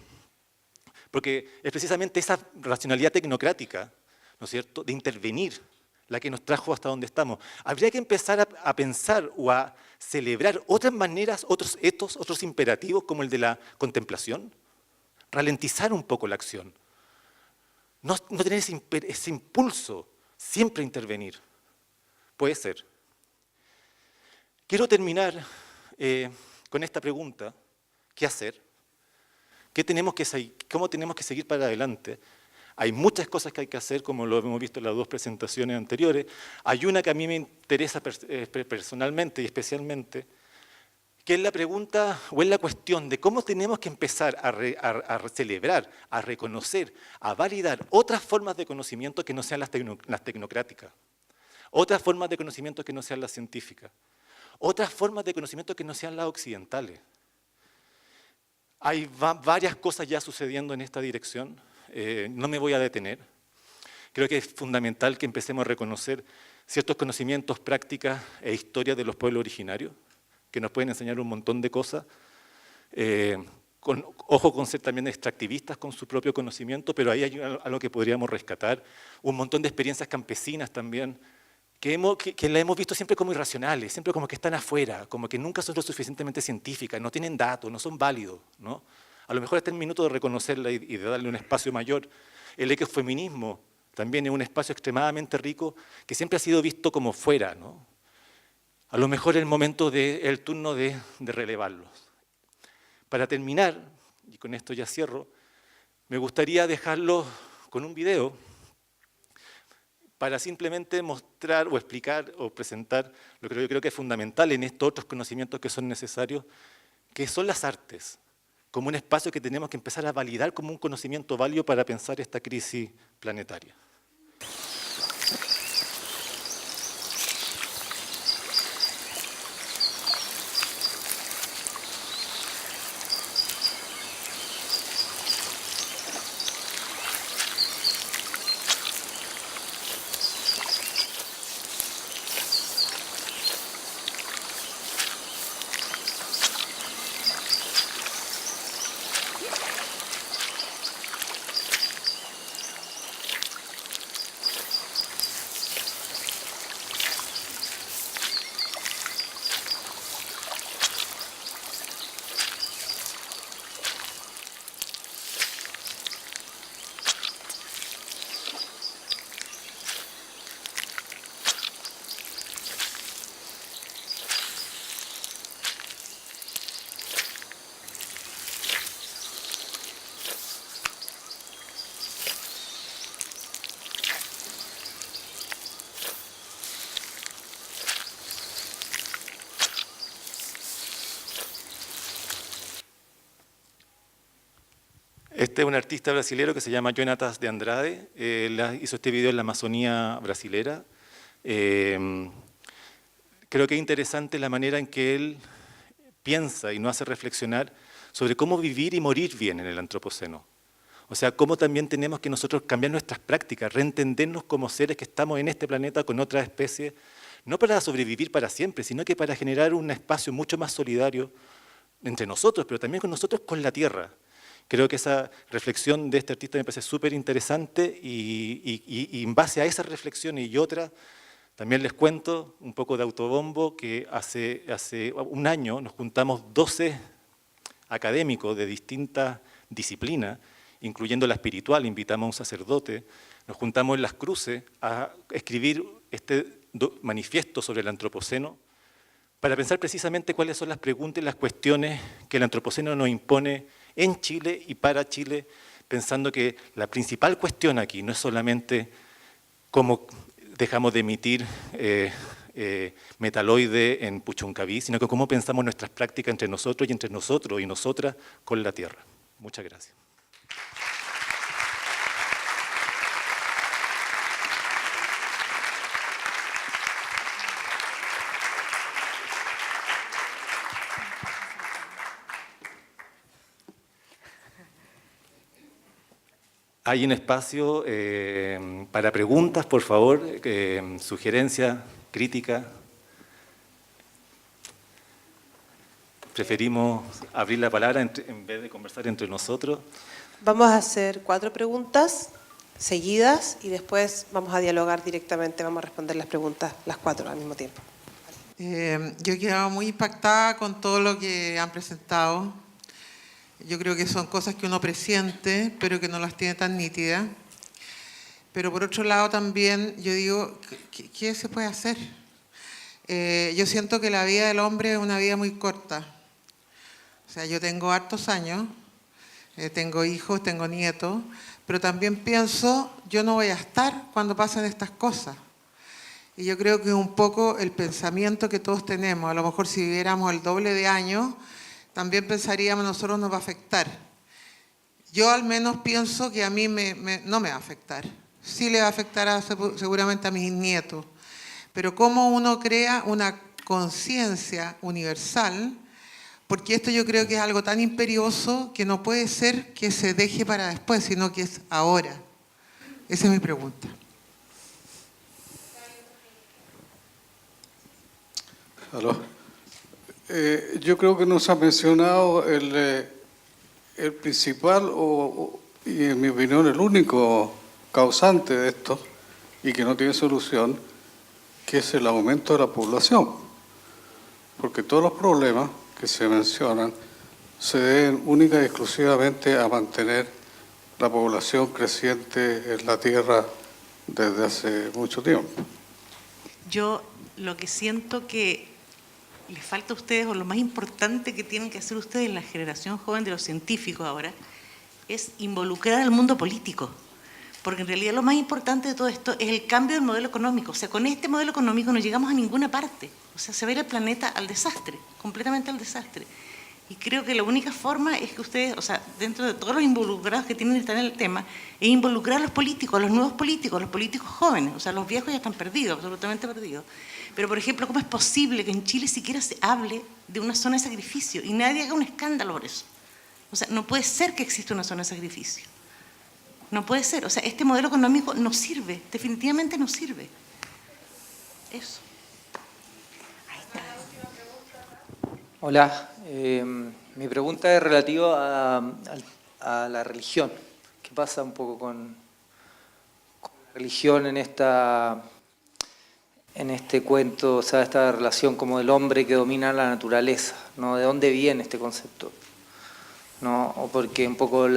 porque es precisamente esa racionalidad tecnocrática, ¿no es cierto?, de intervenir, la que nos trajo hasta donde estamos. Habría que empezar a pensar o a celebrar otras maneras, otros etos, otros imperativos, como el de la contemplación, ralentizar un poco la acción, no tener ese impulso, siempre intervenir. Puede ser. Quiero terminar con esta pregunta: ¿qué hacer? ¿Cómo tenemos que seguir para adelante? Hay muchas cosas que hay que hacer, como lo hemos visto en las dos presentaciones anteriores. Hay una que a mí me interesa personalmente y especialmente, que es la pregunta o es la cuestión de cómo tenemos que empezar a celebrar, a reconocer, a validar otras formas de conocimiento que no sean las tecnocráticas, otras formas de conocimiento que no sean las científicas, otras formas de conocimiento que no sean las occidentales. Hay varias cosas ya sucediendo en esta dirección, no me voy a detener. Creo que es fundamental que empecemos a reconocer ciertos conocimientos, prácticas e historias de los pueblos originarios, que nos pueden enseñar un montón de cosas, ojo con ser también extractivistas con su propio conocimiento, pero ahí hay algo que podríamos rescatar, un montón de experiencias campesinas también, que las hemos visto siempre como irracionales, siempre como que están afuera, como que nunca son lo suficientemente científicas, no tienen datos, no son válidos, ¿no? A lo mejor está el minuto de reconocerla y de darle un espacio mayor. El ecofeminismo también es un espacio extremadamente rico que siempre ha sido visto como fuera, ¿no? A lo mejor es el turno de relevarlos. Para terminar, y con esto ya cierro, me gustaría dejarlos con un video para simplemente mostrar o explicar o presentar lo que yo creo que es fundamental en estos otros conocimientos que son necesarios, que son las artes, como un espacio que tenemos que empezar a validar como un conocimiento válido para pensar esta crisis planetaria. Este es un artista brasilero que se llama Jonatas de Andrade. Él hizo este video en la Amazonía brasilera. Creo que es interesante la manera en que él piensa y nos hace reflexionar sobre cómo vivir y morir bien en el antropoceno. O sea, cómo también tenemos que nosotros cambiar nuestras prácticas, reentendernos como seres que estamos en este planeta con otras especies, no para sobrevivir para siempre, sino que para generar un espacio mucho más solidario entre nosotros, pero también con nosotros, con la Tierra. Creo que esa reflexión de este artista me parece súper interesante y en base a esas reflexiones y otras, también les cuento un poco de autobombo que hace un año nos juntamos 12 académicos de distintas disciplinas, incluyendo la espiritual, invitamos a un sacerdote, nos juntamos en Las Cruces a escribir este manifiesto sobre el antropoceno para pensar precisamente cuáles son las preguntas y las cuestiones que el antropoceno nos impone en Chile y para Chile, pensando que la principal cuestión aquí no es solamente cómo dejamos de emitir metaloide en Puchuncaví, sino que cómo pensamos nuestras prácticas entre nosotros y nosotras con la Tierra. Muchas gracias. Hay un espacio para preguntas, por favor, sugerencias, críticas. Preferimos abrir la palabra en vez de conversar entre nosotros. Vamos a hacer 4 preguntas seguidas y después vamos a dialogar directamente, vamos a responder las preguntas, las 4 al mismo tiempo. Yo he quedado muy impactada con todo lo que han presentado. Yo creo que son cosas que uno presiente, pero que no las tiene tan nítidas. Pero por otro lado también yo digo, ¿qué se puede hacer? Yo siento que la vida del hombre es una vida muy corta. O sea, yo tengo hartos años, tengo hijos, tengo nietos, pero también pienso, yo no voy a estar cuando pasen estas cosas. Y yo creo que es un poco el pensamiento que todos tenemos. A lo mejor si viviéramos el doble de años, también pensaríamos nosotros nos va a afectar. Yo al menos pienso que a mí no me va a afectar. Sí le va a afectar seguramente a mis nietos. Pero cómo uno crea una conciencia universal, porque esto yo creo que es algo tan imperioso que no puede ser que se deje para después, sino que es ahora. Esa es mi pregunta. Aló. Yo creo que nos ha mencionado el principal y en mi opinión el único causante de esto y que no tiene solución, que es el aumento de la población. Porque todos los problemas que se mencionan se deben única y exclusivamente a mantener la población creciente en la Tierra desde hace mucho tiempo. Yo lo que siento que les falta a ustedes, o lo más importante que tienen que hacer ustedes, la generación joven de los científicos ahora, es involucrar al mundo político. Porque en realidad lo más importante de todo esto es el cambio del modelo económico. O sea, con este modelo económico no llegamos a ninguna parte. O sea, se va a ir el planeta al desastre, completamente al desastre. Y creo que la única forma es que ustedes, o sea, dentro de todos los involucrados que tienen que estar en el tema, es involucrar a los políticos, a los nuevos políticos, a los políticos jóvenes. O sea, los viejos ya están perdidos, absolutamente perdidos. Pero, por ejemplo, ¿cómo es posible que en Chile siquiera se hable de una zona de sacrificio y nadie haga un escándalo por eso? O sea, no puede ser que exista una zona de sacrificio. No puede ser. O sea, este modelo económico no sirve, definitivamente no sirve. Eso. Hola, mi pregunta es relativa a la religión. ¿Qué pasa un poco con la religión en este cuento, o sea, esta relación como del hombre que domina la naturaleza, ¿no? ¿De dónde viene este concepto? ¿No? O porque un poco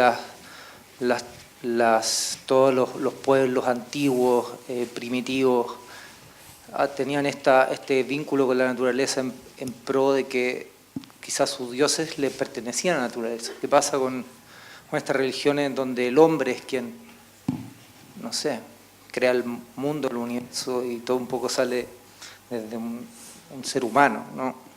todos los pueblos antiguos, primitivos, tenían este vínculo con la naturaleza en pro de que quizás sus dioses le pertenecían a la naturaleza. ¿Qué pasa con estas religiones en donde el hombre es quien, no sé, crea el mundo, el universo y todo un poco sale desde un ser humano, ¿no?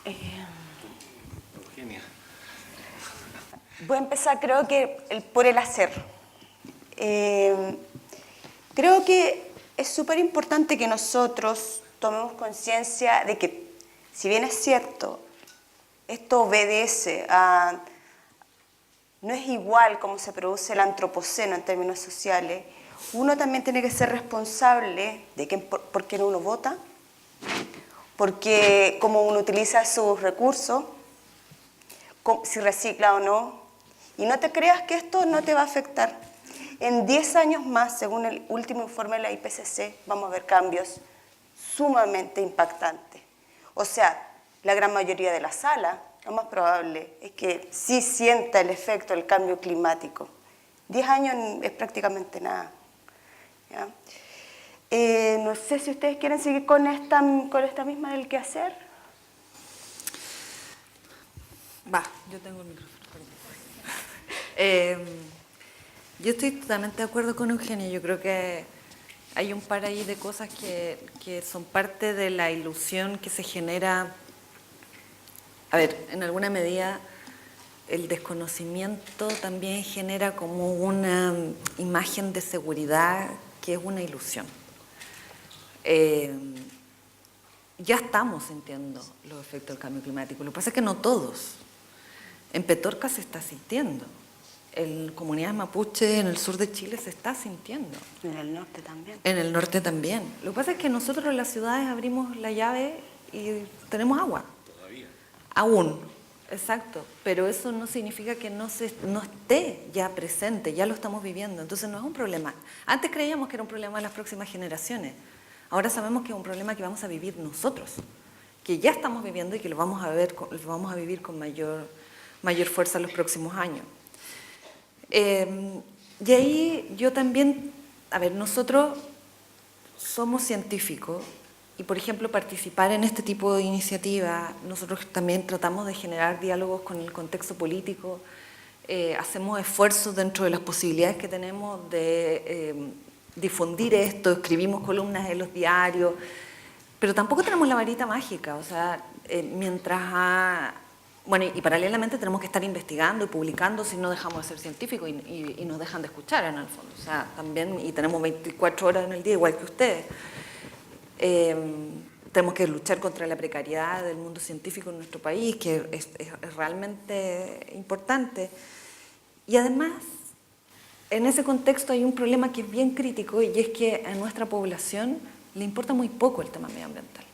Eugenia. Voy a empezar, creo que por el hacer. Creo que es súper importante que nosotros tomemos conciencia de que, si bien es cierto, esto obedece a... No es igual como se produce el antropoceno en términos sociales. Uno también tiene que ser responsable de por qué uno vota, porque cómo uno utiliza sus recursos, si recicla o no. Y no te creas que esto no te va a afectar. En 10 años más, según el último informe de la IPCC, vamos a ver cambios sumamente impactantes. O sea, la gran mayoría de la sala, lo más probable es que sí sienta el efecto del cambio climático. 10 años es prácticamente nada. ¿Ya? No sé si ustedes quieren seguir con esta misma del quehacer. Yo tengo el micrófono. Yo estoy totalmente de acuerdo con Eugenia. Yo creo que hay un par ahí de cosas que son parte de la ilusión que se genera. A ver, en alguna medida el desconocimiento también genera como una imagen de seguridad que es una ilusión. Ya estamos sintiendo los efectos del cambio climático. Lo que pasa es que no todos. En Petorca se está sintiendo. En comunidades mapuche en el sur de Chile se está sintiendo. En el norte también. En el norte también. Lo que pasa es que nosotros en las ciudades abrimos la llave y tenemos agua. Todavía. Aún, exacto. Pero eso no significa que no esté ya presente, ya lo estamos viviendo. Entonces no es un problema. Antes creíamos que era un problema de las próximas generaciones. Ahora sabemos que es un problema que vamos a vivir nosotros, que ya estamos viviendo y que lo vamos a vivir con mayor fuerza en los próximos años. Y ahí yo también, nosotros somos científicos y, por ejemplo, participar en este tipo de iniciativas, nosotros también tratamos de generar diálogos con el contexto político, hacemos esfuerzos dentro de las posibilidades que tenemos de difundir esto, escribimos columnas en los diarios, pero tampoco tenemos la varita mágica, o sea, bueno, y paralelamente tenemos que estar investigando y publicando si no dejamos de ser científicos y nos dejan de escuchar en el fondo, o sea, también, y tenemos 24 horas en el día igual que ustedes. Tenemos que luchar contra la precariedad del mundo científico en nuestro país, que es realmente importante. Y además, en ese contexto hay un problema que es bien crítico, y es que a nuestra población le importa muy poco el tema medioambiental.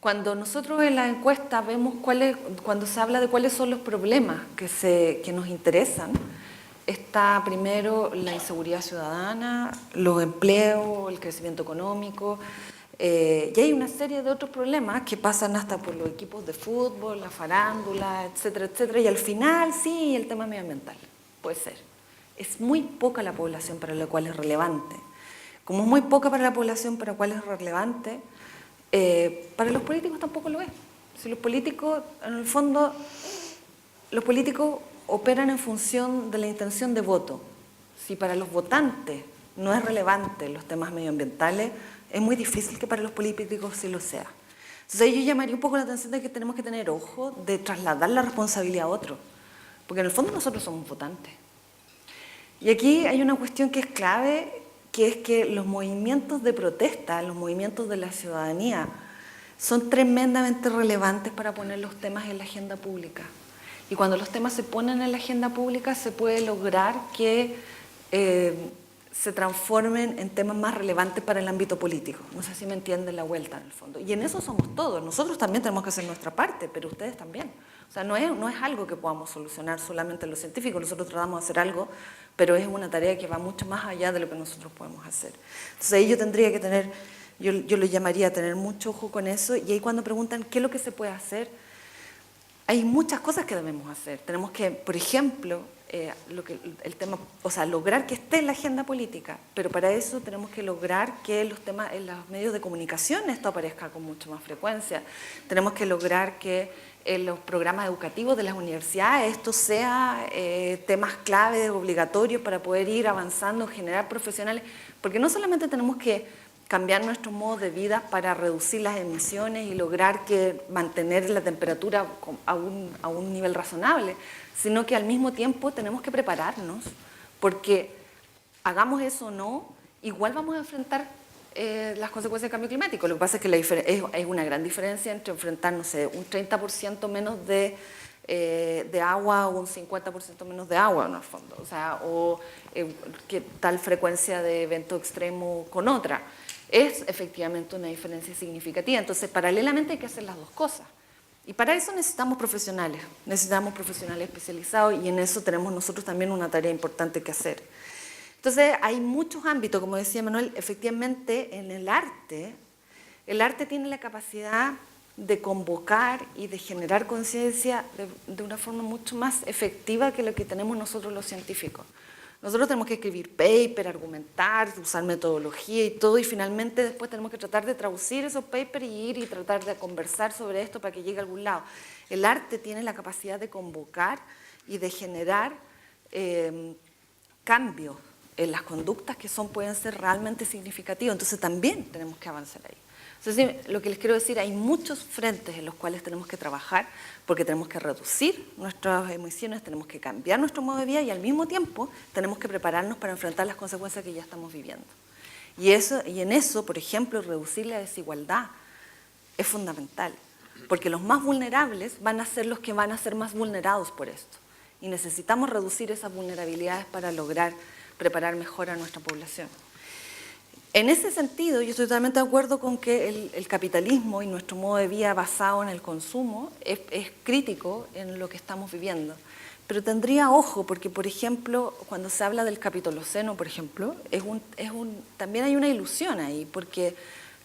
Cuando nosotros en la encuesta vemos cuando se habla de cuáles son los problemas que nos interesan, está primero la inseguridad ciudadana, los empleos, el crecimiento económico, y hay una serie de otros problemas que pasan hasta por los equipos de fútbol, la farándula, etcétera, etcétera, y al final sí, el tema medioambiental, puede ser. Es muy poca la población para la cual es relevante. Como es muy poca para la población para la cual es relevante, para los políticos tampoco lo es. Si los políticos, en el fondo, los políticos operan en función de la intención de voto. Si para los votantes no es relevante los temas medioambientales, es muy difícil que para los políticos sí lo sea. Entonces yo llamaría un poco la atención de que tenemos que tener ojo de trasladar la responsabilidad a otro, porque en el fondo nosotros somos votantes. Y aquí hay una cuestión que es clave, que es que los movimientos de protesta, los movimientos de la ciudadanía, son tremendamente relevantes para poner los temas en la agenda pública. Y cuando los temas se ponen en la agenda pública, se puede lograr que se transformen en temas más relevantes para el ámbito político. No sé si me entienden la vuelta en el fondo. Y en eso somos todos. Nosotros también tenemos que hacer nuestra parte, pero ustedes también. O sea, no es algo que podamos solucionar solamente los científicos. Nosotros tratamos de hacer algo, pero es una tarea que va mucho más allá de lo que nosotros podemos hacer. Entonces ahí yo tendría que tener, yo le llamaría a tener mucho ojo con eso. Y ahí cuando preguntan qué es lo que se puede hacer, hay muchas cosas que debemos hacer. Tenemos que, por ejemplo, el tema, o sea, lograr que esté en la agenda política, pero para eso tenemos que lograr que los temas en los medios de comunicación esto aparezca con mucho más frecuencia. Tenemos que lograr que en los programas educativos de las universidades esto sea temas clave, obligatorios para poder ir avanzando, generar profesionales, porque no solamente tenemos que cambiar nuestros modos de vida para reducir las emisiones y lograr que mantener la temperatura a un nivel razonable, sino que al mismo tiempo tenemos que prepararnos, porque hagamos eso o no, igual vamos a enfrentar las consecuencias del cambio climático. Lo que pasa es que hay una gran diferencia entre enfrentar, no sé, un 30% menos de agua o un 50% menos de agua, en el fondo, o sea, o que tal frecuencia de evento extremo con otra. Es efectivamente una diferencia significativa. Entonces, paralelamente hay que hacer las dos cosas. Y para eso necesitamos profesionales especializados, y en eso tenemos nosotros también una tarea importante que hacer. Entonces, hay muchos ámbitos, como decía Manuel, efectivamente en el arte tiene la capacidad de convocar y de generar conciencia de una forma mucho más efectiva que lo que tenemos nosotros los científicos. Nosotros tenemos que escribir paper, argumentar, usar metodología y todo, y finalmente después tenemos que tratar de traducir esos papers y ir y tratar de conversar sobre esto para que llegue a algún lado. El arte tiene la capacidad de convocar y de generar cambios en las conductas que pueden ser realmente significativos, entonces también tenemos que avanzar ahí. Entonces, lo que les quiero decir, hay muchos frentes en los cuales tenemos que trabajar, porque tenemos que reducir nuestras emisiones, tenemos que cambiar nuestro modo de vida y al mismo tiempo tenemos que prepararnos para enfrentar las consecuencias que ya estamos viviendo. Y en eso, por ejemplo, reducir la desigualdad es fundamental, porque los más vulnerables van a ser los que van a ser más vulnerados por esto. Y necesitamos reducir esas vulnerabilidades para lograr preparar mejor a nuestra población. En ese sentido, yo estoy totalmente de acuerdo con que el capitalismo y nuestro modo de vida basado en el consumo es crítico en lo que estamos viviendo. Pero tendría ojo, porque, por ejemplo, cuando se habla del capitoloceno, por ejemplo, también hay una ilusión ahí, porque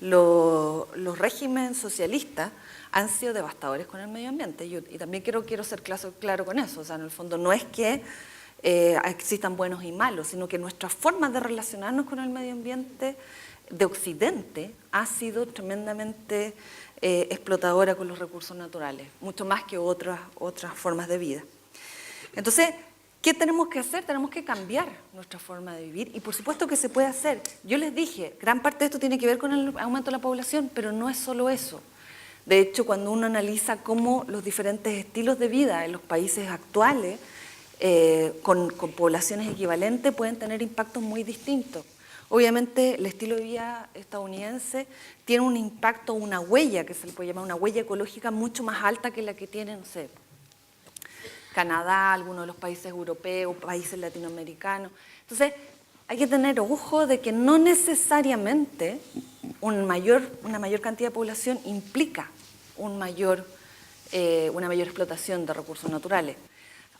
los regímenes socialistas han sido devastadores con el medio ambiente. Y también quiero ser claro con eso. O sea, en el fondo no es que existan buenos y malos, sino que nuestra forma de relacionarnos con el medio ambiente de Occidente ha sido tremendamente explotadora con los recursos naturales, mucho más que otras formas de vida. Entonces, ¿qué tenemos que hacer? Tenemos que cambiar nuestra forma de vivir y por supuesto que se puede hacer. Yo les dije, gran parte de esto tiene que ver con el aumento de la población, pero no es solo eso. De hecho, cuando uno analiza cómo los diferentes estilos de vida en los países actuales, con poblaciones equivalentes, pueden tener impactos muy distintos. Obviamente, el estilo de vida estadounidense tiene un impacto, una huella, que se le puede llamar una huella ecológica, mucho más alta que la que tiene, no sé, Canadá, algunos de los países europeos, países latinoamericanos. Entonces, hay que tener ojo de que no necesariamente una mayor cantidad de población implica una mayor explotación de recursos naturales.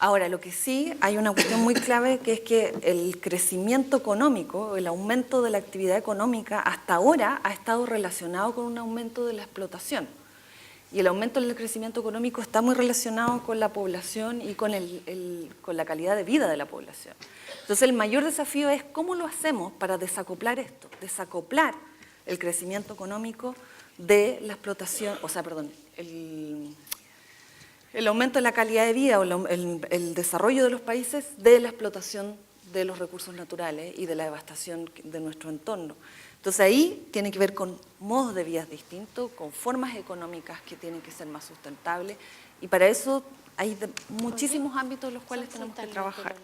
Ahora, lo que sí, hay una cuestión muy clave, que es que el crecimiento económico, el aumento de la actividad económica, hasta ahora ha estado relacionado con un aumento de la explotación. Y el aumento del crecimiento económico está muy relacionado con la población y con la calidad de vida de la población. Entonces, el mayor desafío es cómo lo hacemos para desacoplar esto, desacoplar el crecimiento económico de la explotación, el aumento de la calidad de vida o el desarrollo de los países de la explotación de los recursos naturales y de la devastación de nuestro entorno. Entonces ahí tiene que ver con modos de vida distintos, con formas económicas que tienen que ser más sustentables y para eso hay muchísimos ámbitos en los cuales tenemos que trabajar.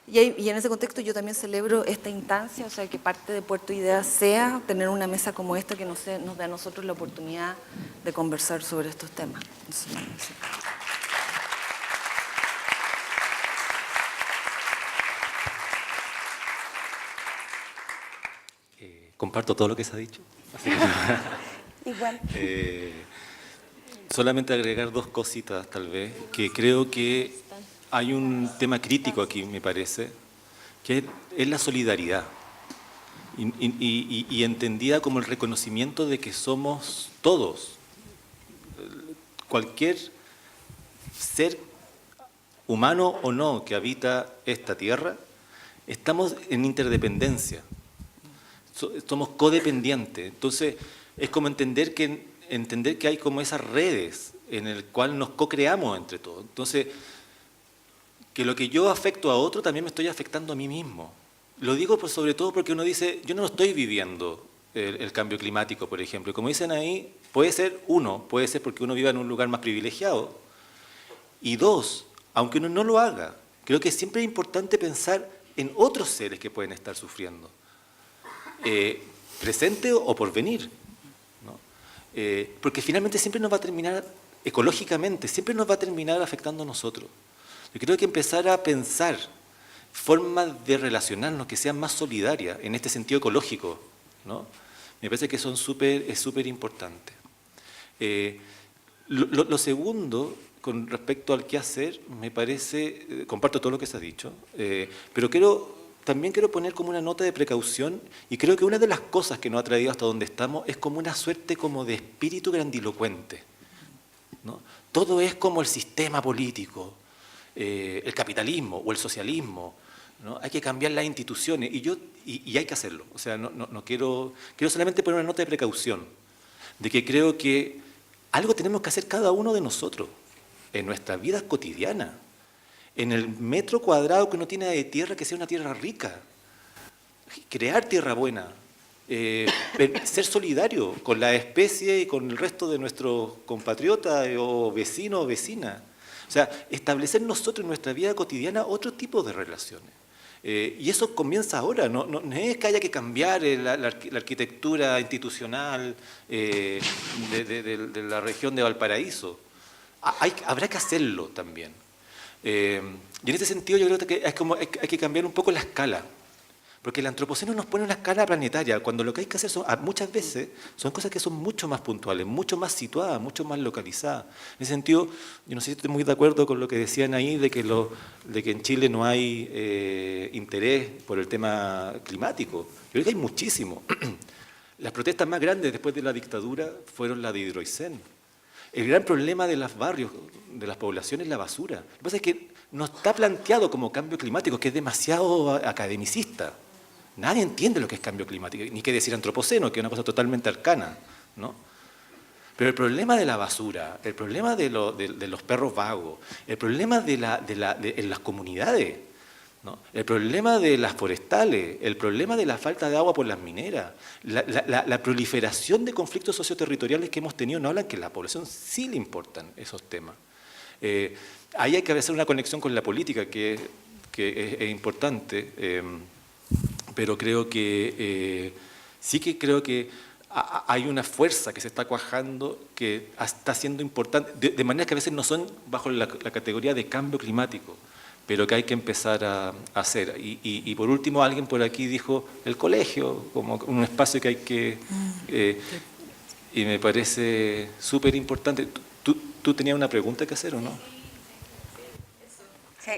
Y en ese contexto yo también celebro esta instancia, o sea, que parte de Puerto Ideas sea tener una mesa como esta que nos dé a nosotros la oportunidad de conversar sobre estos temas. Sí. Comparto todo lo que se ha dicho. Igual. Solamente agregar dos cositas, tal vez, que creo que hay un tema crítico aquí, me parece, que es la solidaridad. Y entendida como el reconocimiento de que somos todos, cualquier ser humano o no que habita esta tierra, estamos en interdependencia. Somos codependientes. Entonces, es como entender que hay como esas redes en el cual nos co-creamos entre todos. Entonces, que lo que yo afecto a otro también me estoy afectando a mí mismo. Lo digo sobre todo porque uno dice, yo no estoy viviendo el cambio climático, por ejemplo. Y como dicen ahí, puede ser porque uno viva en un lugar más privilegiado. Y dos, aunque uno no lo haga, creo que siempre es importante pensar en otros seres que pueden estar sufriendo. Presente o por venir, ¿no? Porque finalmente siempre nos va a terminar, ecológicamente, siempre nos va a terminar afectando a nosotros. Yo creo que empezar a pensar formas de relacionarnos que sean más solidarias en este sentido ecológico, ¿no? Me parece que es súper importante. Lo segundo, con respecto al qué hacer, me parece, comparto todo lo que se ha dicho, pero también quiero poner como una nota de precaución y creo que una de las cosas que nos ha traído hasta donde estamos es como una suerte como de espíritu grandilocuente, ¿no? Todo es como el sistema político, el capitalismo o el socialismo, ¿no? Hay que cambiar las instituciones y hay que hacerlo. O sea, no quiero solamente poner una nota de precaución de que creo que algo tenemos que hacer cada uno de nosotros en nuestra vida cotidiana. En el metro cuadrado que uno tiene de tierra, que sea una tierra rica, crear tierra buena, ser solidario con la especie y con el resto de nuestros compatriotas o vecinos o vecinas. O sea, establecer nosotros en nuestra vida cotidiana otro tipo de relaciones. Y eso comienza ahora, no es que haya que cambiar la arquitectura institucional de la región de Valparaíso. Habrá que hacerlo también. Y en ese sentido yo creo que hay que cambiar un poco la escala, porque el antropoceno nos pone una escala planetaria, cuando lo que hay que hacer muchas veces son cosas que son mucho más puntuales, mucho más situadas, mucho más localizadas. En ese sentido, yo no sé si estoy muy de acuerdo con lo que decían ahí, de que en Chile no hay interés por el tema climático. Yo creo que hay muchísimo. Las protestas más grandes después de la dictadura fueron las de Hidroicén. El gran problema de los barrios, de las poblaciones, es la basura. Lo que pasa es que no está planteado como cambio climático, que es demasiado academicista. Nadie entiende lo que es cambio climático, ni qué decir antropoceno, que es una cosa totalmente arcana, ¿no? Pero el problema de la basura, el problema de los perros vagos, el problema en las comunidades, ¿no? El problema de las forestales, el problema de la falta de agua por las mineras, la proliferación de conflictos socioterritoriales que hemos tenido, no hablan que a la población sí le importan esos temas. Ahí hay que hacer una conexión con la política que es importante, pero creo que sí que creo que hay una fuerza que se está cuajando que está siendo importante, de manera que a veces no son bajo la categoría de cambio climático, pero que hay que empezar a hacer. Y por último, alguien por aquí dijo el colegio, como un espacio que hay que... y me parece súper importante. ¿Tú tenías una pregunta que hacer o no? Sí.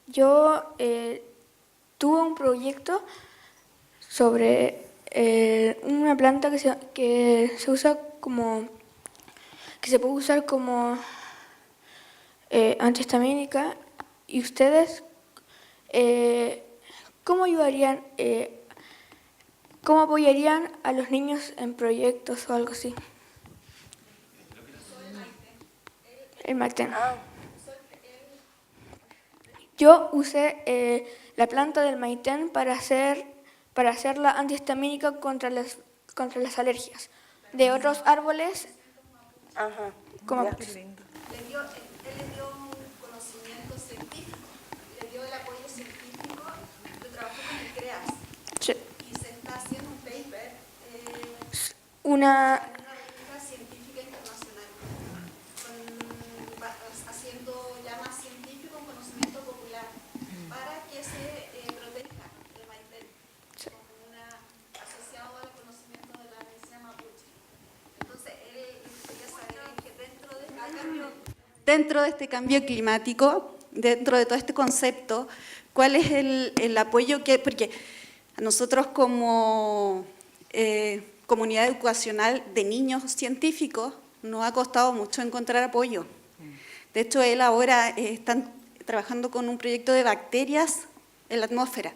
Yo tuve un proyecto sobre una planta que se usa como, que se puede usar como antihistamínica, y ustedes, ¿cómo ayudarían, cómo apoyarían a los niños en proyectos o algo así? El Maiten. Yo usé la planta del maitén para hacerla antihistamínica contra las alergias de otros árboles. Ajá. Como Ya. Él le dio un conocimiento científico, le dio el apoyo científico, lo trabajó con el CREAS. Sí. Y se está haciendo un paper Una en una revista científica internacional, haciendo ya más científico un conocimiento popular para que se proteja el maitén como asociado al conocimiento de la medicina mapuche. Entonces, él quería saber que dentro de este cambio climático, dentro de todo este concepto, ¿cuál es el apoyo que...? Porque a nosotros como comunidad educacional de niños científicos nos ha costado mucho encontrar apoyo. De hecho, él ahora están trabajando con un proyecto de bacterias en la atmósfera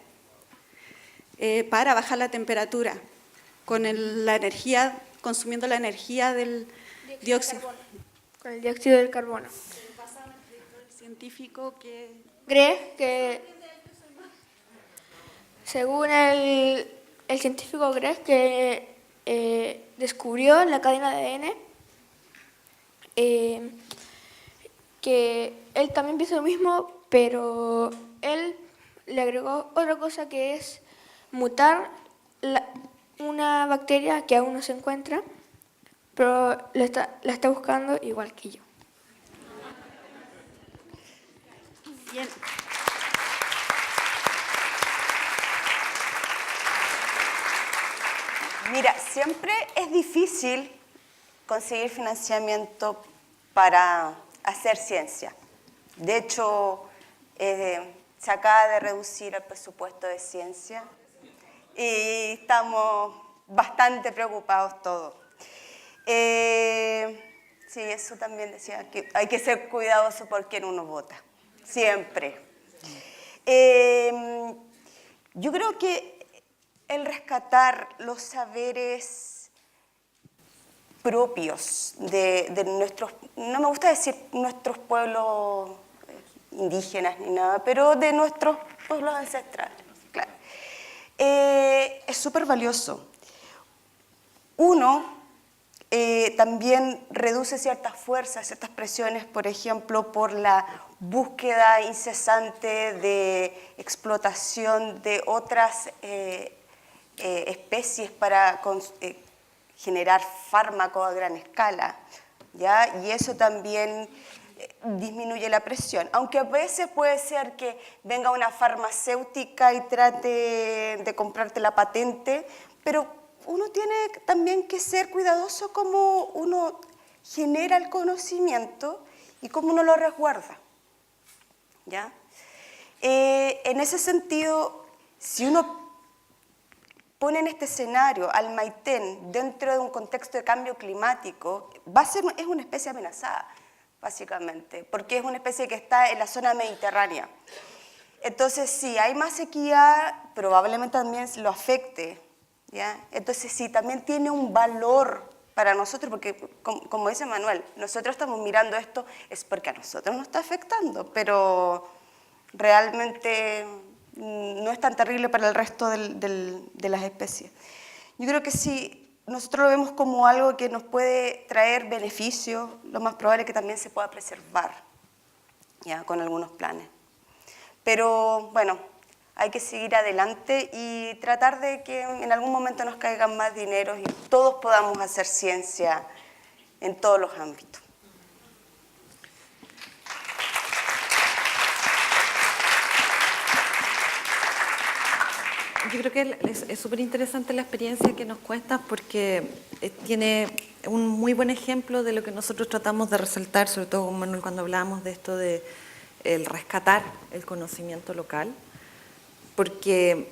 para bajar la temperatura con la energía, consumiendo la energía del dióxido. con el dióxido del carbono. El científico que... Cree que, según el científico Greg, que descubrió la cadena de ADN, que él también piensa lo mismo, pero él le agregó otra cosa, que es mutar una bacteria que aún no se encuentra, pero la está buscando igual que yo. Bien. Mira, siempre es difícil conseguir financiamiento para hacer ciencia. De hecho, se acaba de reducir el presupuesto de ciencia y estamos bastante preocupados todos. Sí, eso también decía, que hay que ser cuidadoso por quien uno vota, siempre. Yo creo que el rescatar los saberes propios de nuestros, no me gusta decir nuestros pueblos indígenas ni nada, pero de nuestros pueblos ancestrales, claro. Es súper valioso. Uno también reduce ciertas fuerzas, ciertas presiones, por ejemplo, por la búsqueda incesante de explotación de otras especies para generar fármacos a gran escala, ¿ya? Y eso también disminuye la presión, aunque a veces puede ser que venga una farmacéutica y trate de comprarte la patente, pero uno tiene también que ser cuidadoso cómo uno genera el conocimiento y cómo uno lo resguarda, ¿ya? En ese sentido, si uno pone en este escenario al Maitén dentro de un contexto de cambio climático, es una especie amenazada, básicamente, porque es una especie que está en la zona mediterránea. Entonces, si hay más sequía, probablemente también lo afecte, ¿ya? Entonces, sí, también tiene un valor para nosotros, porque, como dice Manuel, nosotros estamos mirando esto, es porque a nosotros nos está afectando, pero realmente no es tan terrible para el resto de las especies. Yo creo que si nosotros lo vemos como algo que nos puede traer beneficios, lo más probable es que también se pueda preservar, ya, con algunos planes. Pero bueno, hay que seguir adelante y tratar de que en algún momento nos caigan más dinero y todos podamos hacer ciencia en todos los ámbitos. Yo creo que es súper interesante la experiencia que nos cuentas porque tiene un muy buen ejemplo de lo que nosotros tratamos de resaltar, sobre todo con Manuel cuando hablábamos de esto de el rescatar el conocimiento local, porque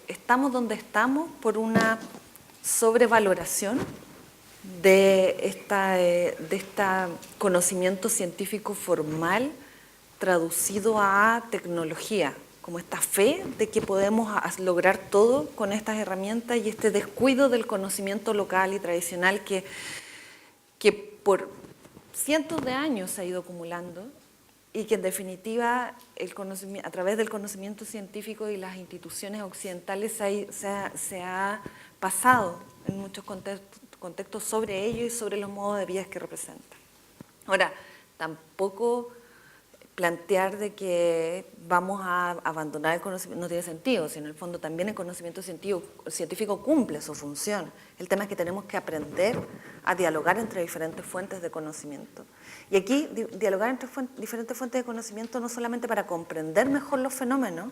estamos donde estamos por una sobrevaloración de este conocimiento científico formal traducido a tecnología, como esta fe de que podemos lograr todo con estas herramientas y este descuido del conocimiento local y tradicional que por cientos de años se ha ido acumulando y que en definitiva a través del conocimiento científico y las instituciones occidentales se ha pasado en muchos contextos sobre ello y sobre los modos de vida que representan. Ahora, tampoco plantear de que vamos a abandonar el conocimiento no tiene sentido, sino en el fondo también el conocimiento científico cumple su función. El tema es que tenemos que aprender a dialogar entre diferentes fuentes de conocimiento. Y aquí dialogar entre diferentes fuentes de conocimiento no solamente para comprender mejor los fenómenos,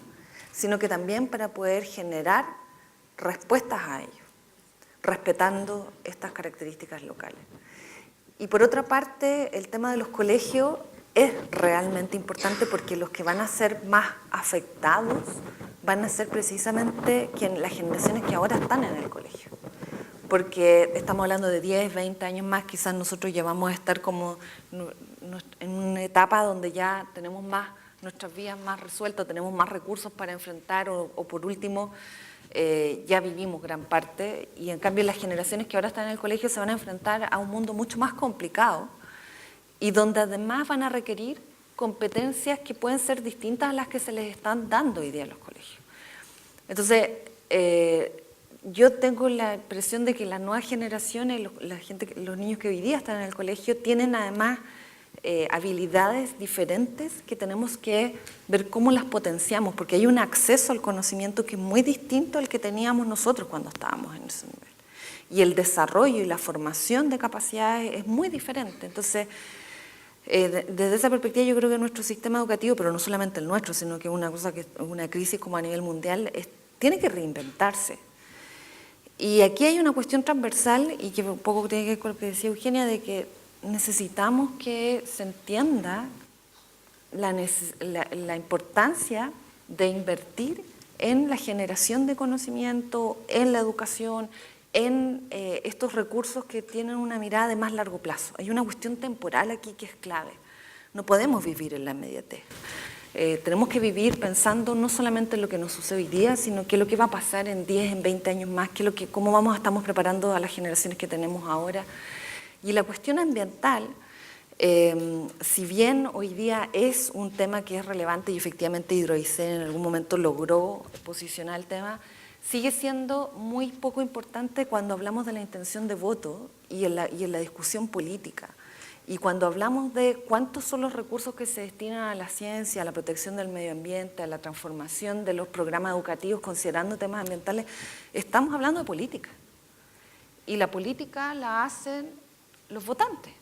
sino que también para poder generar respuestas a ellos, respetando estas características locales. Y por otra parte, el tema de los colegios es realmente importante porque los que van a ser más afectados van a ser precisamente las generaciones que ahora están en el colegio. Porque estamos hablando de 10, 20 años más, quizás nosotros ya vamos a estar como en una etapa donde ya tenemos nuestras vías más resueltas, tenemos más recursos para enfrentar o por último ya vivimos gran parte y en cambio las generaciones que ahora están en el colegio se van a enfrentar a un mundo mucho más complicado y donde además van a requerir competencias que pueden ser distintas a las que se les están dando hoy día en los colegios. Entonces, yo tengo la impresión de que las nuevas generaciones, los niños que hoy día están en el colegio, tienen además habilidades diferentes que tenemos que ver cómo las potenciamos, porque hay un acceso al conocimiento que es muy distinto al que teníamos nosotros cuando estábamos en ese nivel. Y el desarrollo y la formación de capacidades es muy diferente. Entonces, desde esa perspectiva yo creo que nuestro sistema educativo, pero no solamente el nuestro, sino que una crisis como a nivel mundial, tiene que reinventarse. Y aquí hay una cuestión transversal y que un poco tiene que ver con lo que decía Eugenia, de que necesitamos que se entienda la importancia de invertir en la generación de conocimiento, en la educación, en estos recursos que tienen una mirada de más largo plazo. Hay una cuestión temporal aquí que es clave. No podemos vivir en la inmediatez. Tenemos que vivir pensando no solamente en lo que nos sucede hoy día, sino que lo que va a pasar en 10, en 20 años más, cómo estamos preparando a las generaciones que tenemos ahora. Y la cuestión ambiental, si bien hoy día es un tema que es relevante y efectivamente Hidroicén en algún momento logró posicionar el tema, sigue siendo muy poco importante cuando hablamos de la intención de voto y en la discusión política. Y cuando hablamos de cuántos son los recursos que se destinan a la ciencia, a la protección del medio ambiente, a la transformación de los programas educativos considerando temas ambientales, estamos hablando de política. Y la política la hacen los votantes.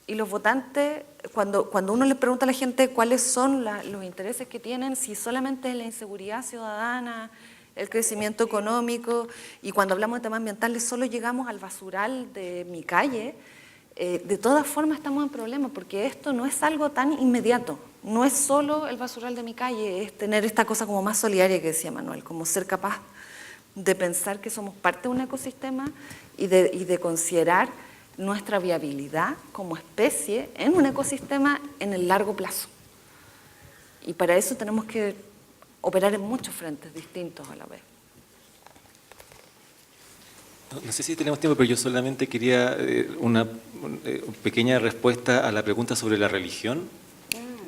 Y los votantes, cuando uno les pregunta a la gente cuáles son los intereses que tienen, si solamente es la inseguridad ciudadana, el crecimiento económico, y cuando hablamos de temas ambientales solo llegamos al basural de mi calle, de todas formas estamos en problemas, porque esto no es algo tan inmediato, no es solo el basural de mi calle, es tener esta cosa como más solidaria que decía Manuel, como ser capaz de pensar que somos parte de un ecosistema y de considerar nuestra viabilidad como especie en un ecosistema en el largo plazo. Y para eso tenemos que operar en muchos frentes distintos a la vez. No sé si tenemos tiempo, pero yo solamente quería una pequeña respuesta a la pregunta sobre la religión.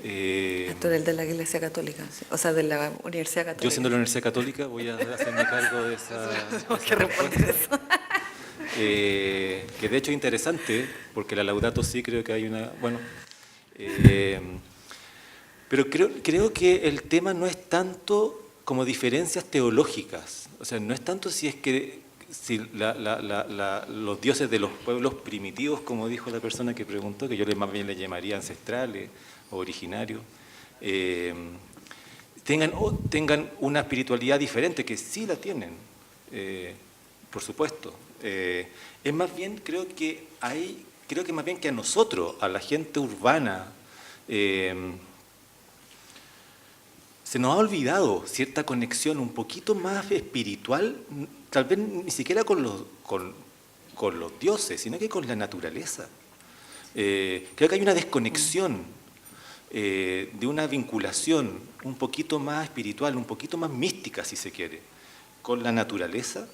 Esto era el de la Iglesia Católica, o sea, de la Universidad Católica. Yo siendo la Universidad Católica voy a hacerme cargo de esa respuesta. Que de hecho es interesante, porque la Laudato Si creo que hay una... Bueno, pero creo que el tema no es tanto como diferencias teológicas, o sea, no es tanto si es que los dioses de los pueblos primitivos, como dijo la persona que preguntó, que yo más bien le llamaría ancestrales o originarios, tengan una espiritualidad diferente, que sí la tienen, por supuesto. Es más bien, creo que más bien que a nosotros, a la gente urbana, se nos ha olvidado cierta conexión un poquito más espiritual, tal vez ni siquiera con los dioses, sino que con la naturaleza. Creo que hay una desconexión de una vinculación un poquito más espiritual, un poquito más mística, si se quiere, con la naturaleza,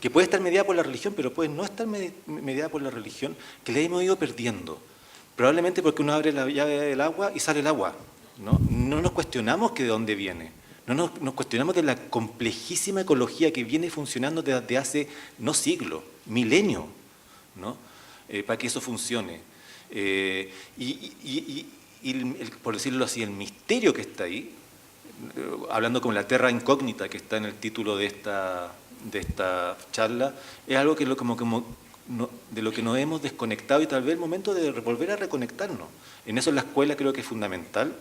que puede estar mediada por la religión, pero puede no estar mediada por la religión, que le hemos ido perdiendo. Probablemente porque uno abre la llave del agua y sale el agua. No nos cuestionamos que de dónde viene, no nos cuestionamos de la complejísima ecología que viene funcionando desde hace, no siglos, milenios, ¿no? Para que eso funcione. Por decirlo así, el misterio que está ahí, hablando como la terra incógnita que está en el título de esta charla, es algo que de lo que nos hemos desconectado y tal vez el momento de volver a reconectarnos. En eso en la escuela creo que es fundamental,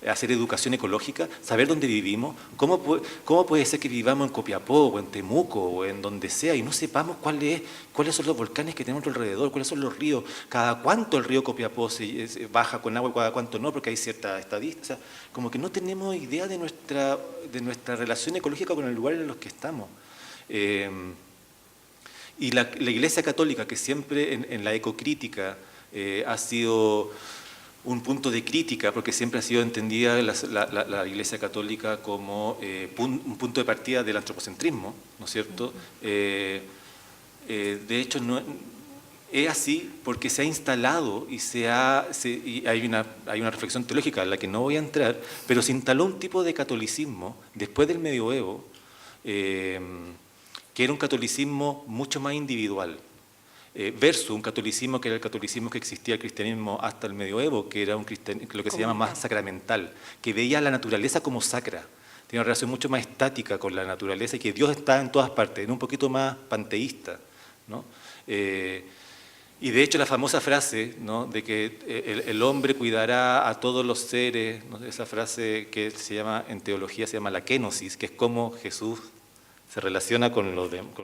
hacer educación ecológica, saber dónde vivimos, cómo puede ser que vivamos en Copiapó o en Temuco o en donde sea y no sepamos cuáles son los volcanes que tenemos alrededor, cuáles son los ríos, cada cuánto el río Copiapó se baja con agua y cada cuánto no, porque hay cierta estadística. O sea, como que no tenemos idea de nuestra relación ecológica con el lugar en los que estamos. Y la Iglesia Católica, que siempre en la ecocrítica ha sido un punto de crítica, porque siempre ha sido entendida la Iglesia Católica como un punto de partida del antropocentrismo, ¿no es cierto? De hecho, no, es así porque se ha instalado y hay una reflexión teológica en la que no voy a entrar, pero se instaló un tipo de catolicismo después del medioevo, que era un catolicismo mucho más individual, versus un catolicismo que era el catolicismo que existía el cristianismo hasta el medioevo, que era lo que se llama más sacramental, que veía la naturaleza como sacra, tenía una relación mucho más estática con la naturaleza y que Dios está en todas partes, era un poquito más panteísta, ¿no? Y de hecho la famosa frase, ¿no?, de que el hombre cuidará a todos los seres, ¿no?, esa frase que en teología se llama la kenosis, que es como Jesús se relaciona con los demás.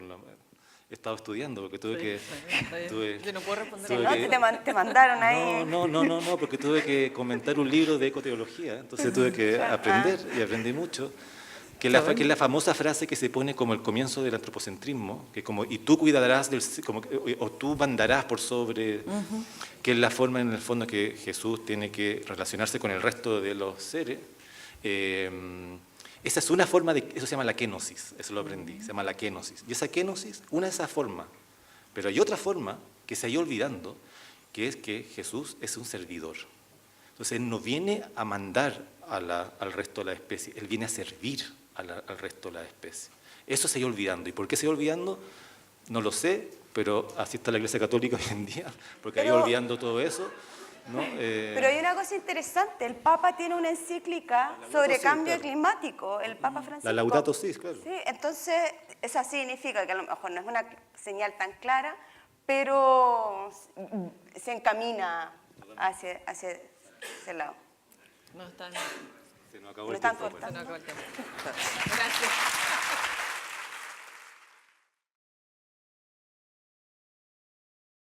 He estado estudiando porque tuve que... Yo no puedo responder. Te mandaron ahí. No, porque tuve que comentar un libro de ecoteología, entonces tuve que aprender y aprendí mucho. Que es la famosa frase que se pone como el comienzo del antropocentrismo, que como y tú cuidarás o tú mandarás por sobre, que es la forma en el fondo que Jesús tiene que relacionarse con el resto de los seres. Esa es una forma eso se llama la kenosis, eso lo aprendí, se llama la kenosis. Y esa kenosis, una de esas formas, pero hay otra forma que se ha ido olvidando, que es que Jesús es un servidor. Entonces Él no viene a mandar al resto de la especie, Él viene a servir al resto de la especie. Eso se ha ido olvidando. ¿Y por qué se ha ido olvidando? No lo sé, pero así está la Iglesia Católica hoy en día, porque ha ido olvidando todo eso, ¿no? Pero hay una cosa interesante, el Papa tiene una encíclica sobre cambio climático, el Papa Francisco. La Laudato Si, claro. Sí, entonces eso significa que a lo mejor no es una señal tan clara, pero se encamina hacia ese lado. No están... Se nos acabó el tiempo. Se nos acabó el tiempo. Gracias.